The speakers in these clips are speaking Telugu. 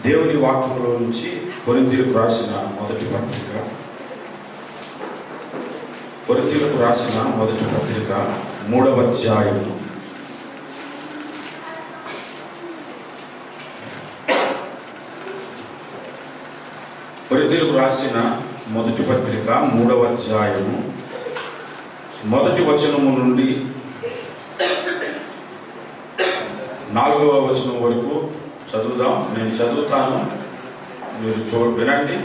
దేవుని వాక్యంలో నుంచి కొరింథీయులకు రాసిన మొదటి పత్రిక, కొరింథీయులకు రాసిన మొదటి పత్రిక 3వ అధ్యాయం. కొరింథీయులకు రాసిన మొదటి పత్రిక 3వ అధ్యాయము మొదటి వచనము నుండి 4వ వచనం వరకు చదువుదాం. నేను చదువుతాను, మీరు వినండి.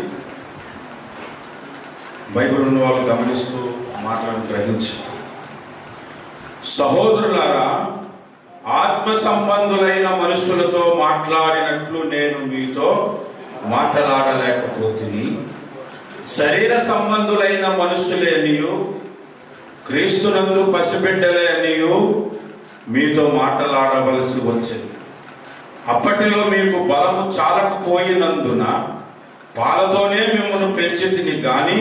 బైబిల్ ఉన్న వాళ్ళు గమనిస్తూ మాటలను గ్రహించి. సహోదరులారా, ఆత్మ సంబంధులైన మనుషులతో మాట్లాడినట్లు నేను మీతో మాట్లాడలేకపోతుంది. శరీర సంబంధులైన మనుషులేనియు క్రీస్తునందు పసిబిడ్డలేనియు మీతో మాట్లాడవలసి వచ్చింది. అప్పటిలో మీకు బలము చాలకపోయినందున పాలతోనే మిమ్మల్ని పెంచితిని గాని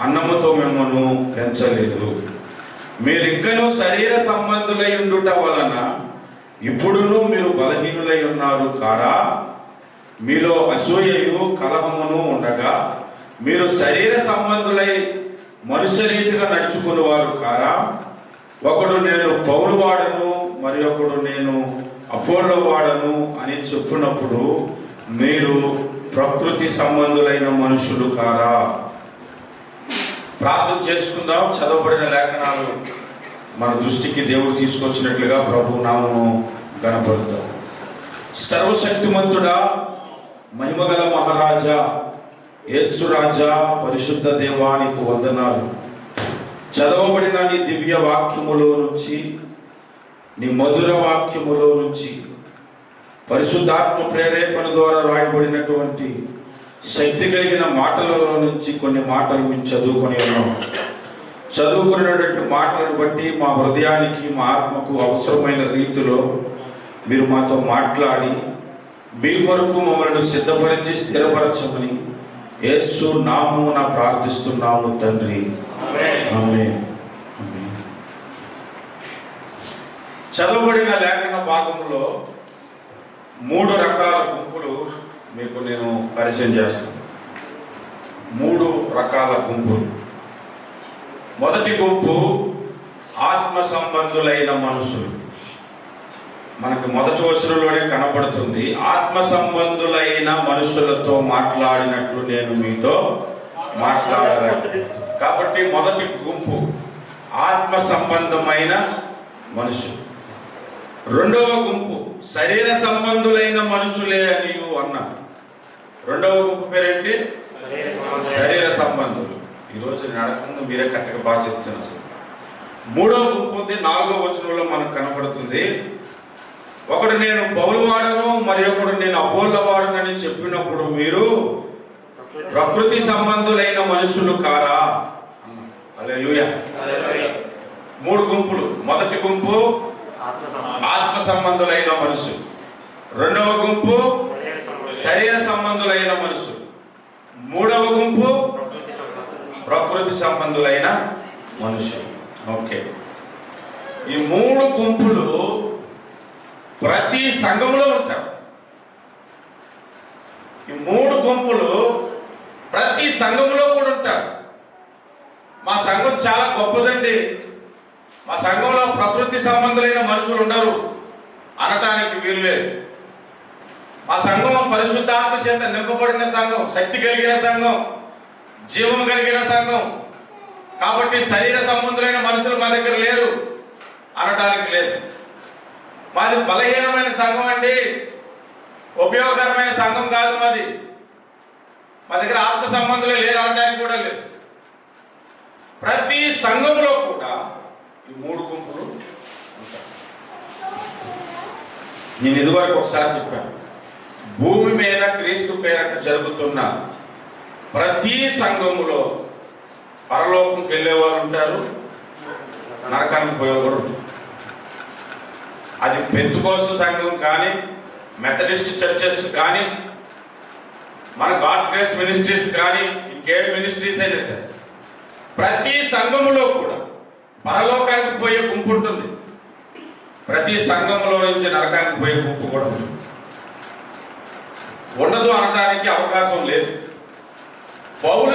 అన్నముతో మిమ్మల్ని పెంచలేదు. మీరింకనూ శరీర సంబంధులై ఉండుట వలన ఇప్పుడును మీరు బలహీనులై ఉన్నారు కారా? మీలో అసూయయు కలహమును ఉండగా మీరు శరీర సంబంధులై మనుష్య రీతిగా నడుచుకుని వారు కారా? ఒకడు నేను పౌలు వాడను, మరి ఒకడు నేను అపోల్లో వాడను అని చెప్పినప్పుడు మీరు ప్రకృతి సంబంధులైన మనుషులు కారా? ప్రార్థన చేసుకుందాం. చదవబడిన లేఖనాలు మన దృష్టికి దేవుడు తీసుకొచ్చినట్లుగా ప్రభు నామము గణపరుద్దాం. సర్వశక్తిమంతుడా, మహిమగల మహారాజా, యేసు రాజా, పరిశుద్ధ దేవానికి వందనాలు. చదవబడిన నీ దివ్య వాక్యములో నుంచి, నీ మధుర వాక్యములో నుంచి, పరిశుద్ధాత్మ ప్రేరేపణ ద్వారా రాయబడినటువంటి శక్తి కలిగిన మాటలలో నుంచి కొన్ని మాటలు మేము చదువుకొని ఉన్నాం. చదువుకున్నటువంటి మాటలను బట్టి మా హృదయానికి, మా ఆత్మకు అవసరమైన రీతిలో మీరు మాతో మాట్లాడి మీ కొరకు మమ్మల్ని సిద్ధపరిచి స్థిరపరచమని యేసు నామమున ప్రార్థిస్తున్నాము తండ్రి. ఆమేన్. చదవబడిన లేఖన భాగంలో 3 రకాల గుంపులు మీకు నేను పరిచయం చేస్తాను. 3 రకాల గుంపులు. మొదటి గుంపు ఆత్మ సంబంధులైన మనుషులు. మనకు మొదటి వచనంలోనే కనబడుతుంది, ఆత్మ సంబంధులైన మనుషులతో మాట్లాడినట్లు నేను మీతో మాట్లాడలేదు. కాబట్టి మొదటి గుంపు ఆత్మ సంబంధమైన మనుషులు. రెండవ గుంపు శరీర సంబంధులైన మనుషులే అని అన్నాడు. రెండవ గుంపు పేరేంటి? శరీర సంబంధులు. ఈరోజు నడకుండా మీరే కరెక్ట్గా బాగా చెప్తున్నారు. మూడవ గుంపు ఉంది, 4వ వచనంలో మనకు కనబడుతుంది. ఒకడు నేను పౌలు వాడను, మరి ఒకడు నేను అపోల్ల వాడనని చెప్పినప్పుడు మీరు ప్రకృతి సంబంధులైన మనుషులు కారా? హల్లెలూయా. 3 గుంపులు. మొదటి గుంపు ఆత్మ సంబంధులైన మనుషులు. రెండవ గుంపు శరీర సంబంధులైన మనుషులు. మూడవ గుంపు ప్రకృతి సంబంధులైన మనుషులు. ఓకే, ఈ 3 గుంపులు ప్రతి సంఘంలో ఉంటారు. ఈ 3 గుంపులు ప్రతి సంఘంలో కూడా ఉంటారు. మా సంఘం చాలా గొప్పదండి, మా సంఘంలో ప్రకృతి సంబంధులైన మనుషులు ఉండరు అనటానికి వీలు లేదు. మా సంఘం పరిశుద్ధాత్మ చేత నింపబడిన సంఘం, శక్తి కలిగిన సంఘం, జీవం కలిగిన సంఘం. కాబట్టి శరీర సంబంధులైన మనుషులు మా దగ్గర లేరు అనటానికి లేదు. మాది బలహీనమైన సంఘం అండి, ఉపయోగకరమైన సంఘం కాదు మాది. మా దగ్గర ఆత్మ సంబంధులే లేరు అనడానికి కూడా లేదు. ప్రతి సంఘంలో కూడా ఈ 3 గుంపులు ఉంటాయి. నేను ఇదివరకు ఒకసారి చెప్పాను, భూమి మీద క్రీస్తు పేరట జరుగుతున్న ప్రతి సంఘములో పరలోకంకి వెళ్ళేవారు ఉంటారు, నరకానికి పోయేవారు ఉంటారు. అది పెంతెకోస్తు సంఘం కానీ, మెథడిస్ట్ చర్చెస్ కానీ, మన గాడ్స్ గ్రేస్ మినిస్ట్రీస్ కానీ, ఇంకే మినిస్ట్రీస్ అయినా సరే, ప్రతి సంఘములో కూడా పరలోకానికి పోయే గుంపు ఉంటుంది. ప్రతి సంఘంలో నుంచి నరకానికి పోయే గుంపు కూడా ఉంటుంది. ఉండదు అనడానికి అవకాశం లేదు. పౌలు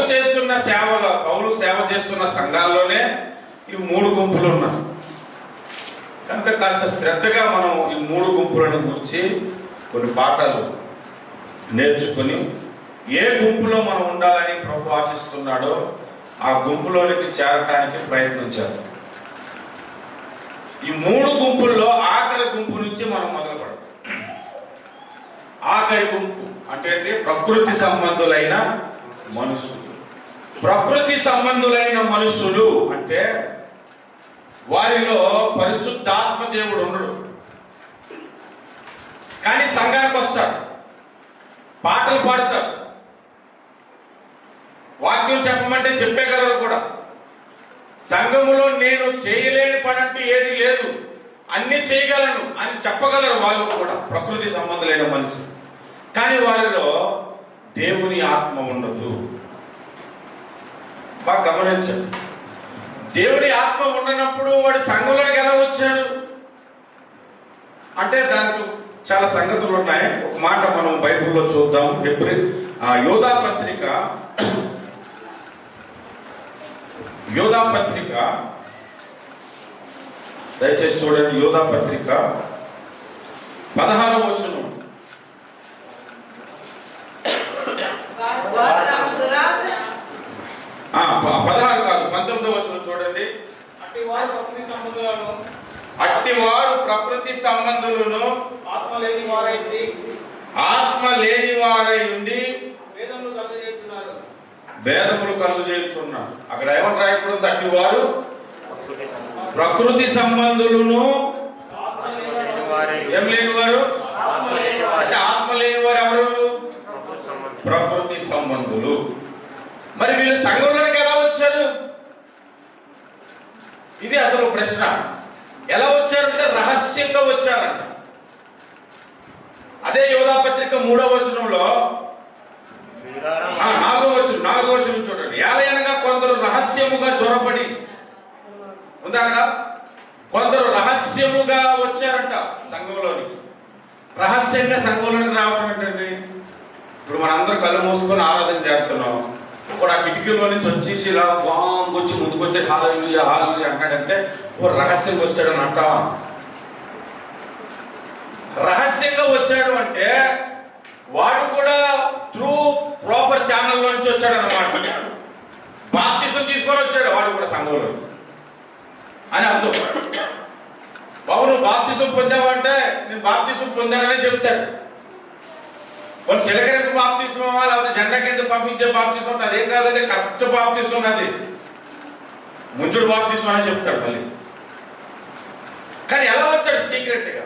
సేవ చేస్తున్న సంఘాల్లోనే ఈ 3 గుంపులు ఉన్నాయి. కనుక కాస్త శ్రద్ధగా మనం ఈ 3 గుంపులను గురించి కొన్ని పాఠాలు నేర్చుకుని ఏ గుంపులో మనం ఉండాలని ప్రభు ఆశిస్తున్నాడో ఆ గుంపులోనికి చేరటానికి ప్రయత్నించాలి. ఈ 3 గుంపుల్లో ఆఖరి గుంపు నుంచి మనం మొదలు పెడతాం. ఆఖరి గుంపు అంటే ప్రకృతి సంబంధులైన మనుషులు. ప్రకృతి సంబంధులైన మనుషులు అంటే వారిలో పరిశుద్ధాత్మ దేవుడు ఉండడు. కానీ సంఘానికి వస్తారు, పాటలు పాడతారు, వాక్యం చెప్పమంటే చెప్పగలరు కూడా. సంఘములో నేను చేయలేని పని అంటూ ఏది లేదు, అన్ని చేయగలను అని చెప్పగలరు వాళ్ళు కూడా, ప్రకృతి సంబంధులైన మనుషులు. కానీ వారిలో దేవుని ఆత్మ ఉండదు. బాగా గమనించండి. దేవుని ఆత్మ ఉండనప్పుడు వాడు సంఘంలోకి ఎలా వచ్చాడు అంటే దానికి చాలా సంగతులు ఉన్నాయి. ఒక మాట మనం బైబిల్లో చూద్దాం. యోధా పత్రిక దయచేసి చూడండి. యోధా పత్రిక 16వ వచనం. 16 కాదు 19వ వచనం చూడండి. అట్టివారు ప్రకృతి సంబంధులను ఆత్మ లేని వారై ఉండి భేదములు కలుగజేయుచున్నారు. అక్కడ ఏమని రాయకూడదు? అట్టివారు ప్రకృతి సంబంధులను ఏం లేని వారు అంటే ఆత్మ లేని వారు ఎవరు? ప్రకృతి సంబంధులు. మరి వీళ్ళు సంఘంలోకి ఎలా వచ్చారు? ఇది అసలు ప్రశ్న. ఎలా వచ్చారంటే రహస్యంగా వచ్చారంట. అదే యోధా పత్రిక 3వ వచనంలో 4వ వచనం చూడండి. ఏలయనగా కొందరు రహస్యముగా చొరబడి ఉందా కదా, కొందరు రహస్యముగా వచ్చారంట సంఘంలోనికి. రహస్యంగా సంఘంలోనికి రావడం ఏంటండి? ఇప్పుడు మనందరూ కళ్ళు మూసుకొని ఆరాధన చేస్తున్నాం. ఇప్పుడు ఆ కిటికీలో నుంచి వచ్చేసి ఇలా వచ్చి ముందుకు వచ్చి హాలు అన్నాడంటే ఓ రహస్యంగా వచ్చాడని అంటావా? రహస్యంగా వచ్చాడు అంటే వాడు కూడా త్రూ ప్రాపర్ ఛానల్లో నుంచి వచ్చాడు అన్నమాట. బాప్తిసం తీసుకొని వచ్చాడు వాడు కూడా సంఘంలో అని అర్థం. బాబు నువ్వు బాప్తిసం పొందావంటే నేను బాప్తిసం పొందాననే చెప్తాడు. కొన్ని చిలకరింపు బాప్తిసం లేకపోతే జెండా కింద పంపించే బాప్తిసం ఉంటుంది. అదేం కాదంటే కరెక్ట్ బాప్తిసం ఉన్నది, ముంచుడు బాప్తిసం అని చెప్తాడు మళ్ళీ. కానీ ఎలా వచ్చాడు? సీక్రెట్గా,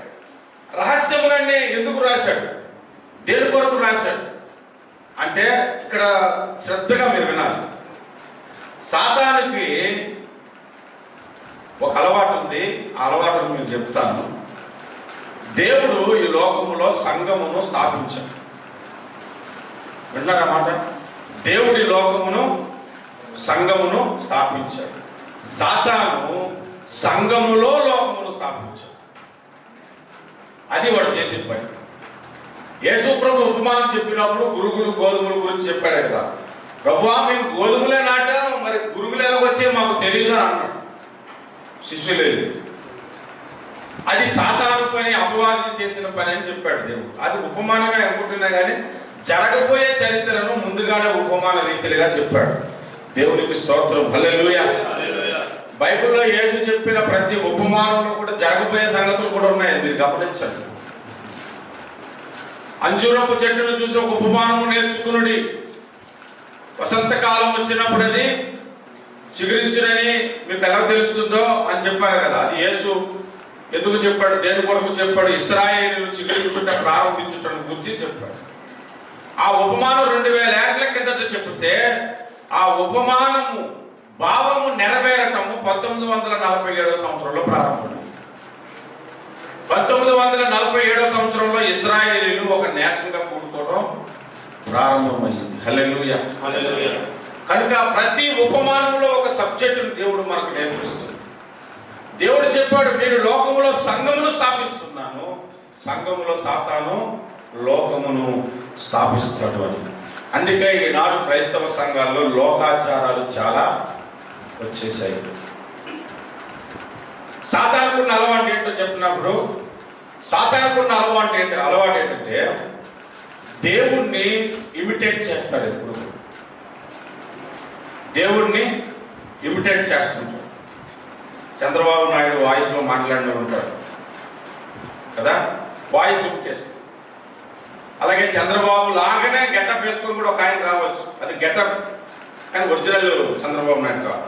రహస్యములన్నీ ఎందుకు రాశాడు? దేని కొరకు రాశాడు అంటే ఇక్కడ శ్రద్ధగా మీరు వినాలి. సాతానుకి ఒక అలవాటు ఉంది. ఆ అలవాటును మీకు చెప్తాను. దేవుడు ఈ లోకములో సంఘమును స్థాపించాడు. వింటారా మాట? దేవుడి లోకమును సంఘమును స్థాపించాడు. సాతాను సంఘములో లోకమును స్థాపించాడు. అది వాడు చేసిన పని. యేసు ప్రభు ఉపమానం చెప్పినప్పుడు గురుగులు గోధుమల గురించి చెప్పాడు కదా. ప్రభువా మేము గోధుమలే నాటాం, మరి గురుగులు ఎలా వచ్చే మాకు తెలియదు అని అన్నాడు శిష్యులే. అది సాతాను పని, అపవాది చేసిన పని అని చెప్పాడు దేవుడు. అది ఉపమానంగా అనుకుంటున్నా కానీ జరగబోయే చరిత్రను ముందుగానే ఉపమాన రీతిగా చెప్పాడు. దేవునికి స్తోత్రం. హల్లెలూయా. బైబిల్లో యేసు చెప్పిన ప్రతి ఉపమానంలో కూడా జరగబోయే సంగతులు కూడా ఉన్నాయి, మీరు గమనించండి. అంజూరపు చెట్టును చూసి ఒక ఉపమానము నేర్చుకునుడి. వసంతకాలం వచ్చినప్పుడు అది చిగురించునని మీకు ఎలా తెలుస్తుందో అని చెప్పారు కదా. అది యేసు ఎందుకు చెప్పాడు, దేని కొరకు చెప్పాడు? ఇశ్రాయేలీయులు చిగురించుట ప్రారంభించుటను గురించి చెప్పాడు. ఆ ఉపమానం 2000 ఏళ్ల కిందట చెప్తే ఆ ఉపమానము భావము నెరవేరటము 1947వ సంవత్సరంలో ప్రారంభమైంది. 1947వ సంవత్సరంలో ఇశ్రాయేలీయులు ఒక నేషన్గా కూడుకోవడం ప్రారంభమైంది. హల్లెలూయా. కనుక ప్రతి ఉపమానంలో ఒక సబ్జెక్టును దేవుడు మనకు నేర్పిస్తుంది. దేవుడు చెప్పాడు, నేను లోకములో సంఘమును స్థాపిస్తున్నాను, సంఘములో సాతాను లోకమును స్థాపిస్తాడు అని. అందుకే ఈనాడు క్రైస్తవ సంఘాల్లో లోకాచారాలు చాలా వచ్చేసాయి. సాతానుకున్న అలవాటు ఏంటో చెప్పినప్పుడు, సాతానుకున్న అలవాటు ఏంటంటే దేవుణ్ణి ఇమిటేట్ చేస్తాడు. ఎప్పుడు దేవుణ్ణి ఇమిటేట్ చేస్తుంటాడు. చంద్రబాబు నాయుడు వాయిస్లో మాట్లాడిన ఉంటాడు కదా, వాయిస్ ఇమిటేషన్. అలాగే చంద్రబాబు లాగానే గెటప్ వేసుకొని కూడా ఒక ఆయన రావచ్చు, అది గెటప్, కానీ ఒరిజినల్ చంద్రబాబు నాయుడు కాదు.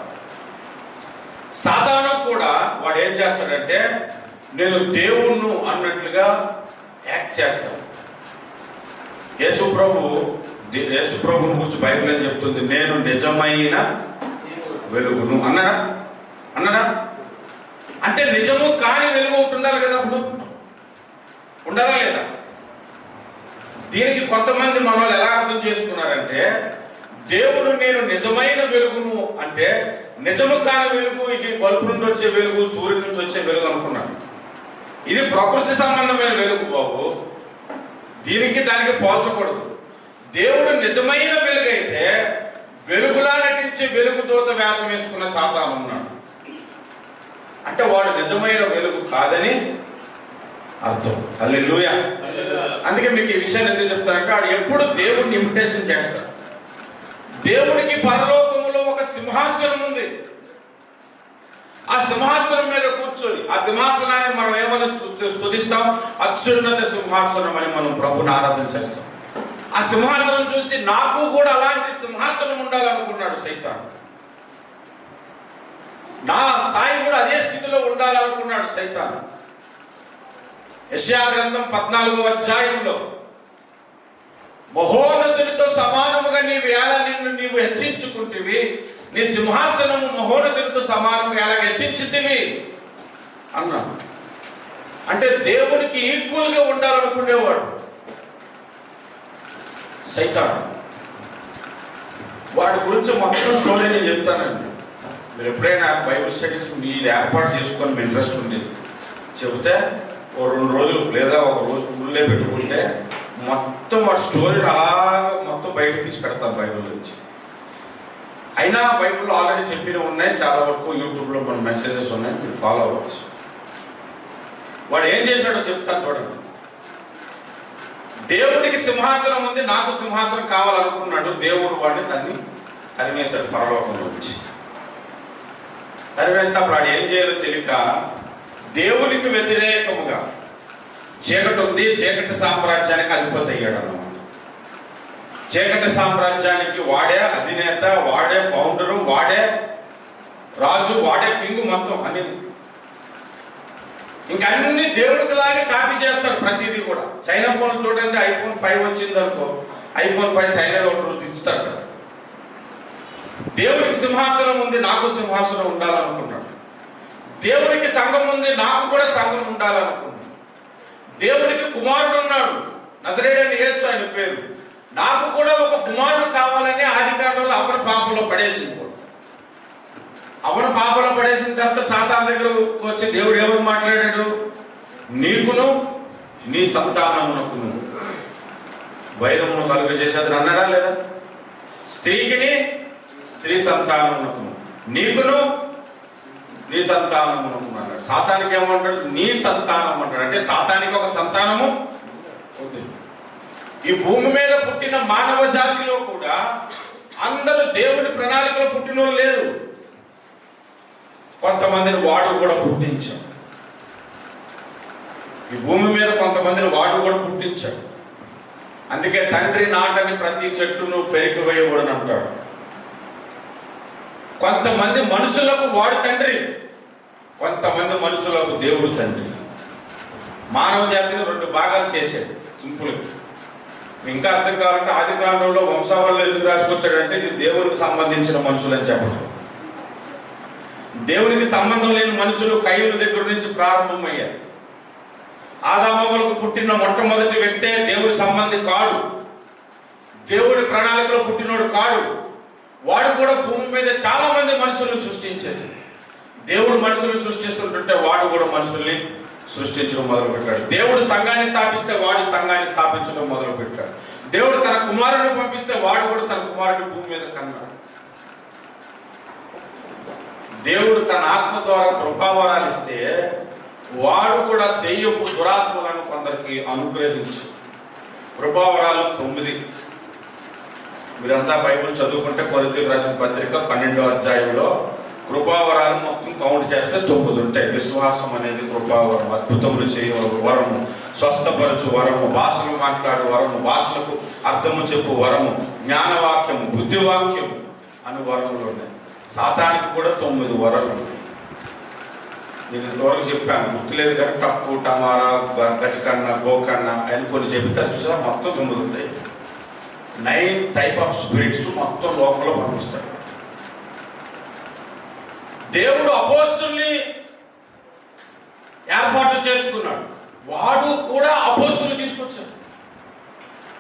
సాతాను కూడా వాడు ఏం చేస్తాడంటే నేను దేవుణ్ణు అన్నట్లుగా యాక్ట్ చేస్తాడు. యేసు ప్రభుని గురించి బైబిల్ ఏం చెప్తుంది? నేను నిజమైన వెలుగును అన్నాడా? అంటే నిజము కాని వెలుగు ఒకటి ఉండాలి కదా, అప్పుడు ఉండాలా లేదా? దీనికి కొంతమంది మనల్ని ఎలా అర్థం చేసుకున్నారంటే దేవుడు నేను నిజమైన వెలుగును అంటే నిజము కాని వెలుగు, ఇది బల్బు నుండి వచ్చే వెలుగు, సూర్యుడి నుంచి వచ్చే వెలుగు అనుకున్నాను. ఇది ప్రకృతి సంబంధమైన వెలుగు బాబు, దీనికి దానికి పోల్చకూడదు. దేవుడు నిజమైన వెలుగు అయితే వెలుగులా నటించి వెలుగు దూత వేషం వేసుకున్న సాతాను ఉన్నాడు అంటే వాడు నిజమైన వెలుగు కాదని అర్థం. హల్లెలూయా. అందుకే మీకు ఈ విషయాన్ని ఎందుకు చెప్తానంటే వాడు ఎప్పుడు దేవుడిని ఇమిటేషన్ చేస్తాడు. దేవునికి పరలోకములో ఒక సింహాసనం ఉంది. ఆ సింహాసనం మీద కూర్చొని, ఆ సింహాసనాన్ని మనం ఏమని స్తుతిస్తాం? అత్యున్నత సింహాసనం అని మనం ప్రభుని ఆరాధన చేస్తాం. ఆ సింహాసనం చూసి నాకు కూడా అలాంటి సింహాసనం ఉండాలనుకున్నాడు సైతాను. నా స్థాయి కూడా అదే స్థితిలో ఉండాలనుకున్నాడు సైతాను. యెషయా గ్రంథం 14వ అధ్యాయంలో మహోన్నతునితో సమానముగా నీవు హెచ్చించుకుంటేవి, నీ సింహాసనము మహోన్నతునితో సమానంగా ఎలాగ హెచ్చించితివి అన్నాడు. అంటే దేవునికి ఈక్వల్ గా ఉండాలనుకునేవాడు సైతాను. వాడి గురించి మొత్తం స్టోరీ నేను చెప్తానండి. మీరు ఎప్పుడైనా బైబిల్ స్టడీస్ మీరు ఏర్పాటు చేసుకొని మీ ఇంట్రెస్ట్ ఉంది చెబితే ఓ 2 రోజులు లేదా ఒక రోజు ఫుల్లే పెట్టుకుంటే మొత్తం వాడి స్టోరీని అలాగ మొత్తం బయటకు తీసి పెడతాం బైబిల్ నుంచి. అయినా బైబిల్లో ఆల్రెడీ చెప్పినవి ఉన్నాయి, చాలా వరకు యూట్యూబ్లో మన మెసేజెస్ ఉన్నాయి, మీరు ఫాలో అవ్వచ్చు. వాడు ఏం చేశాడో చెప్తాను చూడండి. దేవుడికి సింహాసనం ఉంది, నాకు సింహాసనం కావాలనుకున్నాడు. దేవుడు వాడిని దాన్ని తరిమేశాడు పరలోకంలో వచ్చి. తరిమేస్తే అప్పుడు వాడు ఏం చేయాలో తెలియక దేవునికి వ్యతిరేకముగా చీకటి ఉంది, చీకటి సామ్రాజ్యానికి అధిపతి అయ్యాడు అన్నమాట. చీకటి సామ్రాజ్యానికి వాడే అధినేత, వాడే ఫౌండరు, వాడే రాజు, వాడే కింగ్, మొత్తం అన్ని. ఇంకా అన్ని దేవుడికి లాగే కాపీ చేస్తాడు ప్రతిదీ కూడా. చైనా ఫోన్ చూడండి, iPhone 5 వచ్చింది అనుకో, iPhone 5 చైనాలో ఒకటి దించుతాడు కదా. దేవుడికి సింహాసనం ఉంది, నాకు సింహాసనం ఉండాలనుకున్నాడు. దేవుడికి సంఘం ఉంది, నాకు కూడా సంఘం ఉండాలనుకున్నాడు. దేవుడికి కుమారుడు ఉన్నాడు, నజరేయుడైన యేసు ఆయన పేరు. నాకు కూడా ఒక కుమారుడు కావాలని ఆదికాండంలో అవన పాపంలో పడేసింది కూడా. అవన పాపంలో పడేసిన తర్వాత సాతాను దగ్గరకు వచ్చి దేవుడు ఎవరు మాట్లాడాడు? నీకును నీ సంతానమునకును వైరమును కలుగజేసేది అన్నాడా లేదా? స్త్రీకిని స్త్రీ సంతానమునకును, నీకును నీ సంతానమునకును అన్నాడు. సాతానికి ఏమంటాడు? నీ సంతానం అంటాడు. అంటే సాతానికి ఒక సంతానము ఉంది. ఈ భూమి మీద పుట్టిన మానవ జాతిలో కూడా అందరూ దేవుని ప్రణాళికలో పుట్టిన లేరు. కొంతమందిని వాడు కూడా పుట్టించాడు. ఈ భూమి మీద కొంతమందిని వాడు కూడా పుట్టించాడు. అందుకే తండ్రి నాటని ప్రతి చెట్టును పెరికి వేయకూడని అంటాడు. కొంతమంది మనుషులకు వాడు తండ్రి, కొంతమంది మనుషులకు దేవుడు తండ్రి. మానవ జాతిని 2 భాగాలు చేశాడు సింపుల్గా. ఇంకా అర్థం కావాలంటే ఆదికాండంలో వంశావళిలో ఎందుకు రాసుకొచ్చాడంటే ఇది దేవునికి సంబంధించిన మనుషులు అని చెప్పడం. దేవునికి సంబంధం లేని మనుషులు కయ్యూరు దగ్గర నుంచి ప్రారంభమయ్యారు. ఆదామవ్వలకు పుట్టిన మొట్టమొదటి వ్యక్తే దేవుడి సంబంధి కాడు, దేవుడి ప్రణాళికలో పుట్టినోడు కాడు. వాడు కూడా భూమి మీద చాలా మంది మనుషులను సృష్టించేసి, దేవుడు మనుషులను సృష్టిస్తుంటుంటే వాడు కూడా మనుషుల్ని సృష్టించడం మొదలుపెట్టాడు. దేవుడు సంఘాన్ని స్థాపిస్తే వాడు సంఘాన్ని స్థాపించడం మొదలుపెట్టాడు. దేవుడు తన కుమారుడిని పంపిస్తే వాడు కూడా తన కుమారుడిని భూమి మీద కన్నాడు. దేవుడు తన ఆత్మ ద్వారా కృపావరాలు ఇస్తే వాడు కూడా దెయ్యపు దురాత్మలను కొందరికి అనుగ్రహించు. కృపావరాలు 9. మీరంతా బైబిల్ చదువుకుంటే కొరింథీయులకు రాసిన పత్రిక 12వ అధ్యాయంలో కృపావరాలు మొత్తం కౌంట్ చేస్తే 9 ఉంటాయి. విశ్వాసం అనేది కృపావరం, అద్భుతములు చేయ వరము, స్వస్థపరచు వరము, భాషలు మాట్లాడు వరము, భాషలకు అర్థము చెప్పు వరము, జ్ఞానవాక్యము, బుద్ధివాక్యము అని వరములు ఉన్నాయి. సాతానికి కూడా 9 వరాలు ఉన్నాయి. నేను ఇంతవరకు చెప్పాను, గుర్తులేదు కానీ టప్పు, టమారా, గజకన్న, గోకన్న అని కొన్ని చెప్తారు చూసా. మొత్తం 9 ఉంటాయి. 9 టైప్ ఆఫ్ స్పిరిట్స్ మొత్తం లోపల పంపిస్తాడు. దేవుడు అపోస్తుల్ని ఏర్పాటు చేసుకున్నాడు. వాడు కూడా అపోస్తులు తీసుకొచ్చాడు.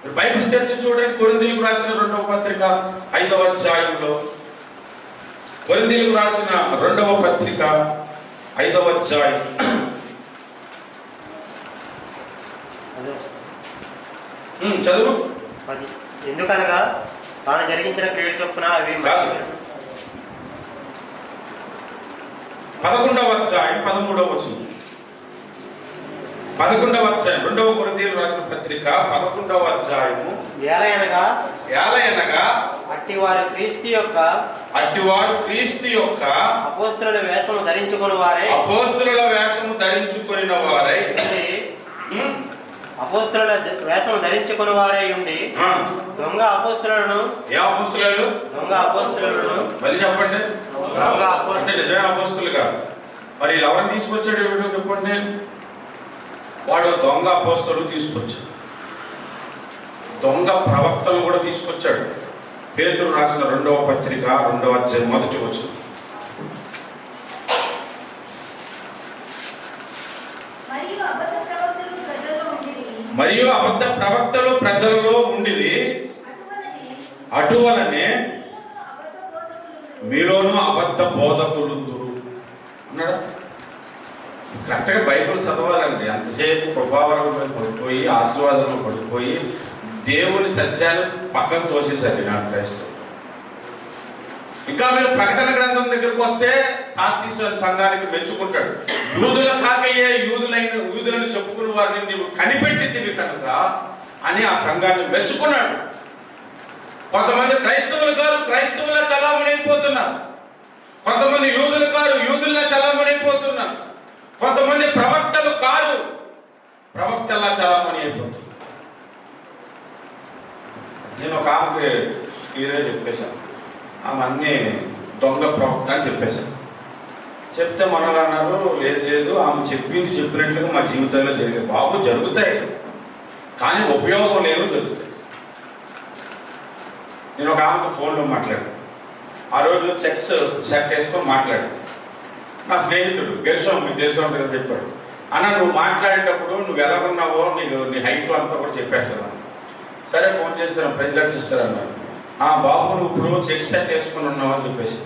మీరు బైబిల్ తెరిచి చూడండి. కొరింథీయులకు రాసిన 2వ పత్రిక 5వ అధ్యాయంలో, కొరింథీయులకు రాసిన 2వ పత్రిక 5వ అధ్యాయం చదువు. ఎందుకనగా తాను జరిగించిన క్రియలు చొప్పున అవి 11వ అధ్యాయం 13వ వచనం. 11వ అధ్యాయం 2వ కొరింథీయులకు రాసిన పత్రిక 11వ అధ్యాయము. ఏలయనగా అట్టివారు క్రీస్తు యొక్క అపోస్తలుల వేషము ధరించుకుని వారై ఉండి దొంగ అపోస్తలులను మళ్ళీ చెప్పండి. అంటే నిజమైన అపోస్తలు కాదు. మరి ఎవరిని తీసుకొచ్చాడు ఏమిటో చెప్పండి. వాడు దొంగ అపోస్తలు తీసుకొచ్చాడు. దొంగ ప్రవక్తలు కూడా తీసుకొచ్చాడు. పేతురు రాసిన 2వ పత్రిక 2వ అధ్యాయం 1వ వచనం. మరియు అబద్ధ ప్రవక్తలు ప్రజలలో ఉండిరి, అటువలనే మీలోనూ అబద్ధ బోధకులు అన్నాడు. కరెక్ట్గా బైబిల్ చదవాలండి. ఎంతసేపు కృపావరంలో పడిపోయి, ఆశీర్వాదంలో పడిపోయి దేవుని సత్యాన్ని పక్కకు తోసేశారు నా క్రైస్తవులు. ఇంకా మీరు ప్రకటన గ్రంథం దగ్గరకు వస్తే సాత్విశ్వర సంఘానికి మెచ్చుకుంటాడు. యూదుల కాకయ్యే యూదులను చెప్పుకున్న వారిని నీవు కనిపెట్టితివి కనుక అని ఆ సంఘాన్ని మెచ్చుకున్నాడు. కొంతమంది క్రైస్తవులు కాదు, క్రైస్తవులా చలామణైపోతున్నారు. కొంతమంది యూదులు కాదు, యూదుల్లా చలామణైపోతున్నారు. కొంతమంది ప్రవక్తలు కాదు, ప్రవక్తల్లా చలామణి అయిపోతున్నారు. నేను ఒక ఆమెకి ఈరోజు చెప్పేశాను. ఆమె అన్నీ దొంగ ప్రవక్త అని చెప్పేశాను. చెప్తే మనలు అన్నారు, లేదు ఆమె చెప్పినట్లుగా మా జీవితాల్లో జరిగే బాబు జరుగుతాయి, కానీ ఉపయోగం లేవు జరుగుతాయి. నేను ఒక ఆమెతో ఫోన్లో మాట్లాడాను. ఆ రోజు చెక్స్ సెట్ వేసుకొని మాట్లాడాను. నా స్నేహితుడు గెలిచాం, మీకు తెలిసి ఉంటుంది కదా, చెప్పాడు, అన్న నువ్వు మాట్లాడేటప్పుడు నువ్వు ఎలాగున్నావో నీ హైట్ అంతా కూడా చెప్పేస్తాను. సరే ఫోన్ చేస్తాను, ప్రెసిడెంట్ సిస్టర్ అన్నారు. బాబు నువ్వు ఇప్పుడు చెక్ సెట్ వేసుకుని ఉన్నావు అని చెప్పేసి,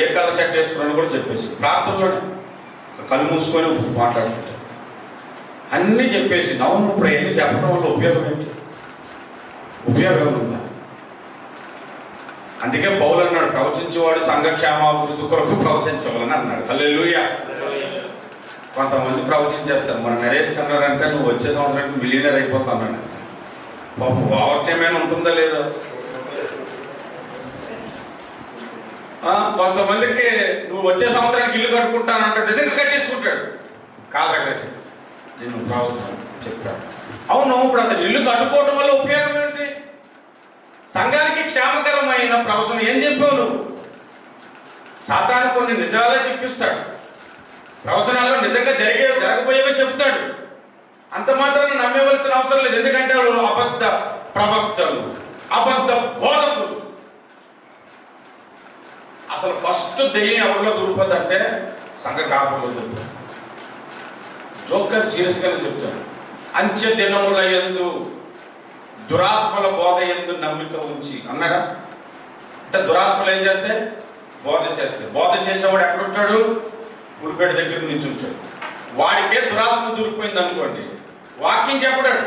ఏ కలర్ సెట్ వేసుకున్నాను కూడా చెప్పేసి, ప్రార్థనలోనే కళ్ళు మూసుకొని మాట్లాడుతుంటాను. అన్నీ చెప్పేసి, అవును ఇప్పుడు ఎన్ని చెప్పడం వల్ల ఉపయోగం ఏంటి? ఉపయోగం ఉందా? అందుకే పౌలు అన్నాడు, ప్రవచించేవాడు సంఘక్షేమాభివృద్ధి కొరకు ప్రవచించవాలని అన్నాడు. హల్లెలూయా. కొంతమంది ప్రవచించేస్తారు. మన నరేష్ కన్నారంటే నువ్వు వచ్చే సంవత్సరానికి మిలియనర్ అయిపోతాను. పాపం వావర్టేమైనా ఉంటుందా లేదో. కొంతమందికి నువ్వు వచ్చే సంవత్సరానికి ఇల్లు కట్టుకుంటాను అంటాడు, నిజంగా కట్టేసుకుంటాడు. కాలరగేసి నేను ప్రవచనం చెప్పాను. అవును, ఇప్పుడు అతను ఇల్లు కట్టుకోవడం వల్ల ఉపయోగం ఏంటి? సంఘానికి క్షేమకరమైన ప్రవచనం ఏం చెప్పావు నువ్వు? సాతాను కొన్ని నిజాలే చెప్పిస్తాడు, ప్రవచనాల్లో నిజంగా జరగబోయేవే చెప్తాడు. అంత మాత్రం నమ్మవలసిన అవసరం లేదు. ఎందుకంటే వాళ్ళు అబద్ధ ప్రవక్తలు, అబద్ధ బోధకులు. అసలు ఫస్ట్ దెయ్యం ఎవరిలో దొరుకుతుంది అంటే సంఘ కాపులో దొరుకుతుంది. జోకర్ సీరియస్గానే చెప్తాడు, అంత్య దినముల యందు దురాత్మల బోధ యందు నమ్మిక ఉంచి అన్నాడా? అంటే దురాత్మలు ఏం చేస్తే బోధ చేస్తే, బోధ చేసేవాడు ఎక్కడుంటాడు? పులిపేట దగ్గర నుంచి ఉంటాడు. వాడికే దురాత్మ దొరికిపోయింది అనుకోండి, వాక్యం చెప్పడాడు.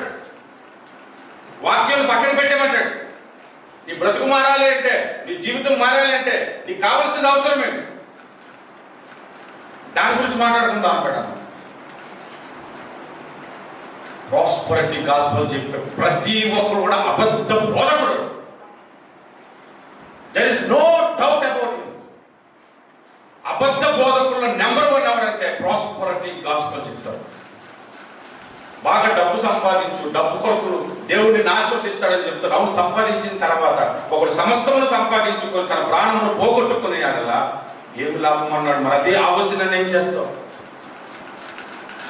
వాక్యం పక్కన పెట్టేమంటాడు. నీ బ్రతుకు మారాలి అంటే, నీ జీవితం మారాలి అంటే నీకు కావాల్సిన అవసరం ఏంటి? దాని గురించి మాట్లాడుకుందాం అనుకుంటాను. ప్రాస్పరిటీ గాస్పెల్ చెప్పే ప్రతి ఒక్కరు కూడా అబద్ధ బోధకుడు. There is no doubt about it. అబద్ధ బోధకుల్లో నెంబర్ 1 ఎవరంటే ప్రాస్పరిటీ గాస్పెల్ చెప్తారు. బాగా డబ్బు సంపాదించు, డబ్బు కొరకు దేవుడిని నాశోటిస్తాడని చెప్తారు. అవును, సంపాదించిన తర్వాత ఒకడు సమస్తమును సంపాదించుకొని తన ప్రాణమును పోగొట్టుకుని అలా ఏమి లాభం అన్నాడు. మరి అదే ఆలోచన ఏం చేస్తావు?